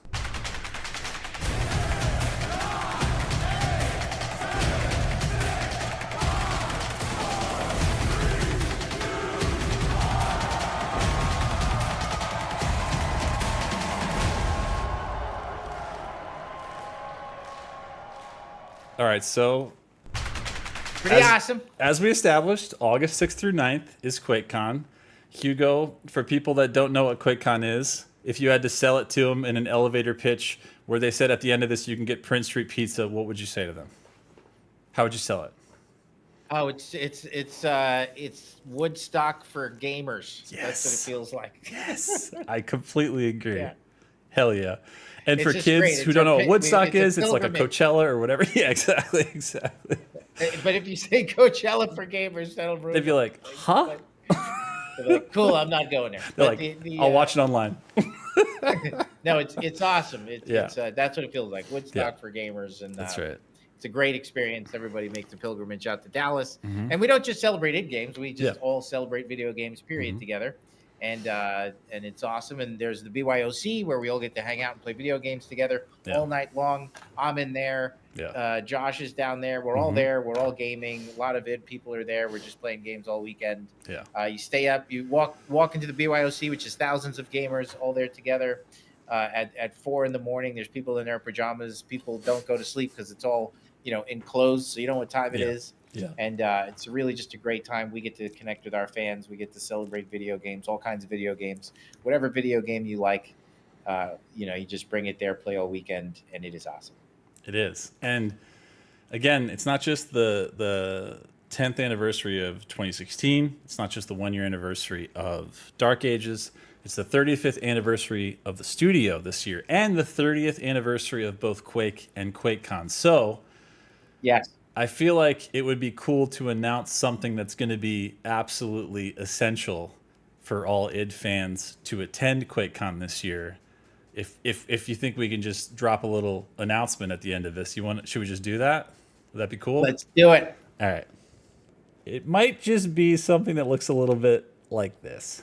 All right, so pretty awesome. As we established, August 6th through 9th is QuakeCon. Hugo, for people that don't know what QuakeCon is, if you had to sell it to them in an elevator pitch where they said at the end of this you can get Prince Street Pizza, what would you say to them? How would you sell it? Oh, it's Woodstock for gamers. Yes. That's what it feels like. Yes, I completely agree. Yeah. Hell yeah. And It's for just kids great. who It's don't know a what Woodstock it's a is, it's like a pilgrimage. Coachella or whatever. Yeah, exactly. But if you say Coachella for gamers, that'll ruin They'd be it. like, huh? They're like, cool, I'm not going there. They're But like, the, I'll watch it online. No, it's awesome. It's that's what it feels like. Woodstock Yeah. for gamers, and That's right. it's a great experience. Everybody makes the pilgrimage out to Dallas, Mhm. and we don't just celebrate id games. We just Yeah. all celebrate video games, period, Mhm. together. And it's awesome. And there's the BYOC where we all get to hang out and play video games together all night long. I'm in there. Yeah. Josh is down there. We're all Mhm. there. We're all gaming. A lot of id people are there. We're just playing games all weekend. Yeah. You stay up. You walk into the BYOC, which is thousands of gamers all there together. At 4 a.m, there's people in their pajamas. People don't go to sleep because it's all enclosed, so you know what time it is. Yeah. And it's really just a great time. We get to connect with our fans. We get to celebrate video games, all kinds of video games, whatever video game you like. you just bring it there, play all weekend, and it is awesome. It is. And again, it's not just the 10th anniversary of 2016. It's not just the 1 year anniversary of Dark Ages. It's the 35th anniversary of the studio this year, and the 30th anniversary of both Quake and QuakeCon. So, yes, I feel like it would be cool to announce something that's going to be absolutely essential for all id fans to attend QuakeCon this year. If you think we can just drop a little announcement at the end of this, should we just do that? Would that be cool? Let's do it. All right. It might just be something that looks a little bit like this.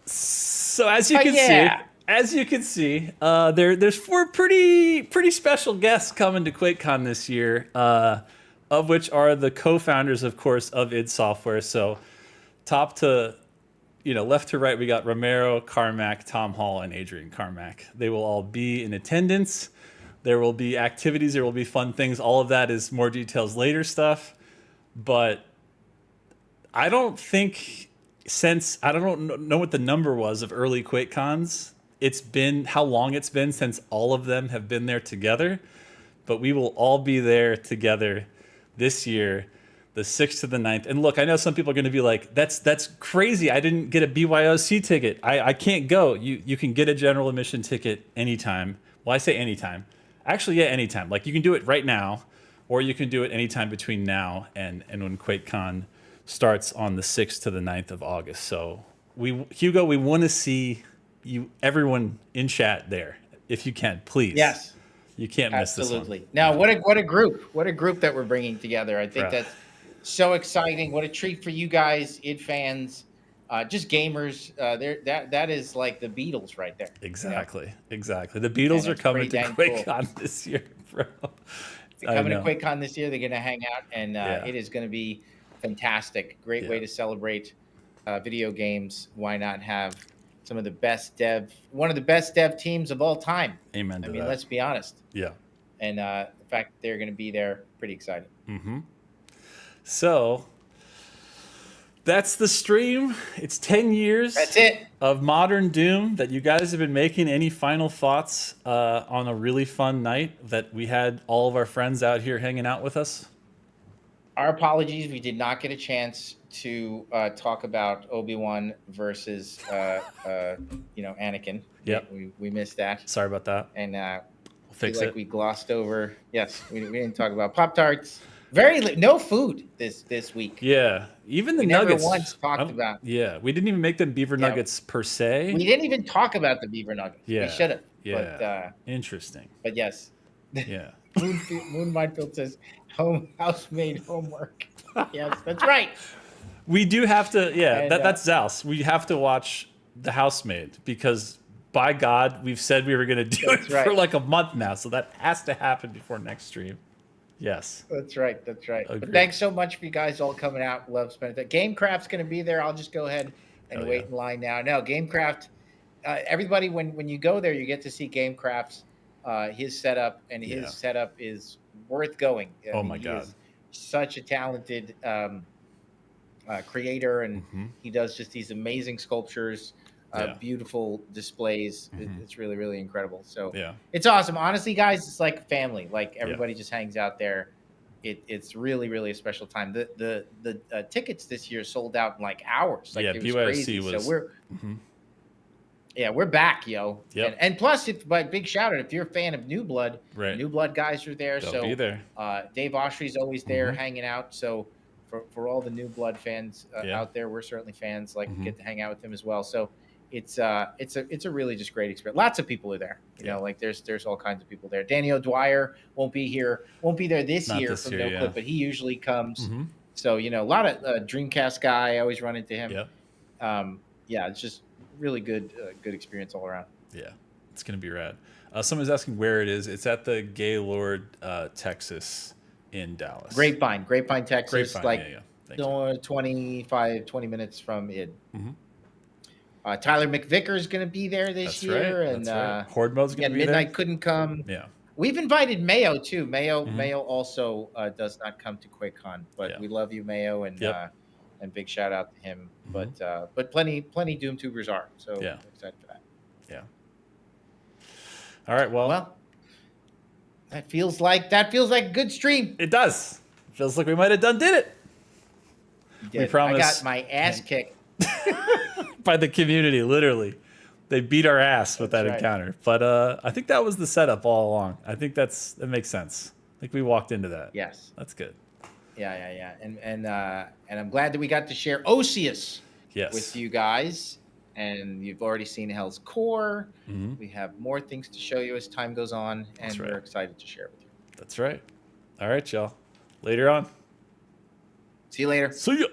So as you can see, there's 4 pretty special guests coming to QuakeCon this year, of which are the co-founders, of course, of id Software. So top to left to right, we got Romero, Carmack, Tom Hall, and Adrian Carmack. They will all be in attendance. There will be activities. There will be fun things. All of that is more details later stuff. But I don't think I don't know what the number was of early QuakeCons. It's been how long it's been since all of them have been there together. But we will all be there together this year, the 6th to the 9th. And look, I know some people are going to be like, that's crazy. I didn't get a BYOC ticket. I can't go. You can get a general admission ticket anytime. Well, I say anytime. Actually, yeah, anytime. Like, you can do it right now, or you can do it anytime between now and when QuakeCon starts on the 6th to the 9th of August. So, Hugo, we want to see everyone in chat there, if you can, please. Yes. You can't miss this one. Absolutely. Now, what a group. What a group that we're bringing together. I think that's so exciting. What a treat for you guys, id fans, just gamers. That is like the Beatles right there. Exactly. The Beatles are coming to QuakeCon this year, bro. They're coming to QuakeCon this year. They're going to hang out, and it is going to be fantastic. Great way to celebrate video games. Why not have one of the best dev teams of all time? Amen to that. Let's be honest. Yeah. And the fact that they're going to be there, pretty exciting. Mm-hmm. So that's the stream. It's 10 years. That's it. Of modern Doom that you guys have been making. Any final thoughts on a really fun night that we had all of our friends out here hanging out with us? Our apologies. We did not get a chance to talk about Obi-Wan versus Anakin. Yep. We missed that. Sorry about that. And we'll fix it. We glossed over. Yes, we didn't talk about Pop-Tarts. No food this week. Yeah, even the we nuggets. Never once talked about. Yeah, we didn't even make them beaver nuggets per se. We didn't even talk about the beaver nuggets. Yeah, we should have. Yeah, but, interesting. But yes. Yeah. Moon Minefield says house-made homework. Yes, that's right. We do have to. Yeah, and, that's Zaus. We have to watch The Housemaid because, by God, we've said we were going to do it for like a month now, so that has to happen before next stream. Yes. That's right. But thanks so much for you guys all coming out. Love spending that. GameCraft's going to be there. I'll just go ahead and wait in line now. No, GameCraft, everybody, when you go there, you get to see GameCraft's his setup, and his setup is worth going. My God. Is such a talented creator, and he does just these amazing sculptures. Beautiful displays. It's really, really incredible. So it's awesome. Honestly, guys, it's like family. Like everybody just hangs out there. It's really, really a special time. The tickets this year sold out in like hours. Like it was crazy. So we're back, yo. Yep. And plus, big shout out if you're a fan of New Blood, New Blood guys are there. They'll be there. Dave Oshry's always there hanging out. So for all the New Blood fans out there, we're certainly fans. Like get to hang out with him as well. So. It's a really just great experience. Lots of people are there. You know, like there's all kinds of people there. Danny O'Dwyer won't be there this year from No Clip, but he usually comes. So a lot of Dreamcast guy. I always run into him. It's just really good experience all around. Yeah, it's gonna be rad. Someone's asking where it is. It's at the Gaylord, Texas, in Dallas. Grapevine, Texas. 20 minutes from id. Tyler McVicker is going to be there this year, and Horde Mode's going to be there. Midnight couldn't come. Yeah, we've invited Mayo too. Mayo also does not come to QuakeCon, but we love you, Mayo, and and big shout out to him. But plenty Doom tubers are. So Yeah. I'm excited for that. Yeah. All right. Well, that feels like a good stream. It does. It feels like we might have did it. We promise. I got my ass kicked by the community, literally. They beat our ass with that encounter. But I think that was the setup all along. I think that makes sense. I think we walked into that. Yes. That's good. Yeah. And I'm glad that we got to share Osius with you guys. And you've already seen Hell's Core. Mm-hmm. We have more things to show you as time goes on, and we're excited to share with you. That's right. All right, y'all. Later on. See you later. See ya.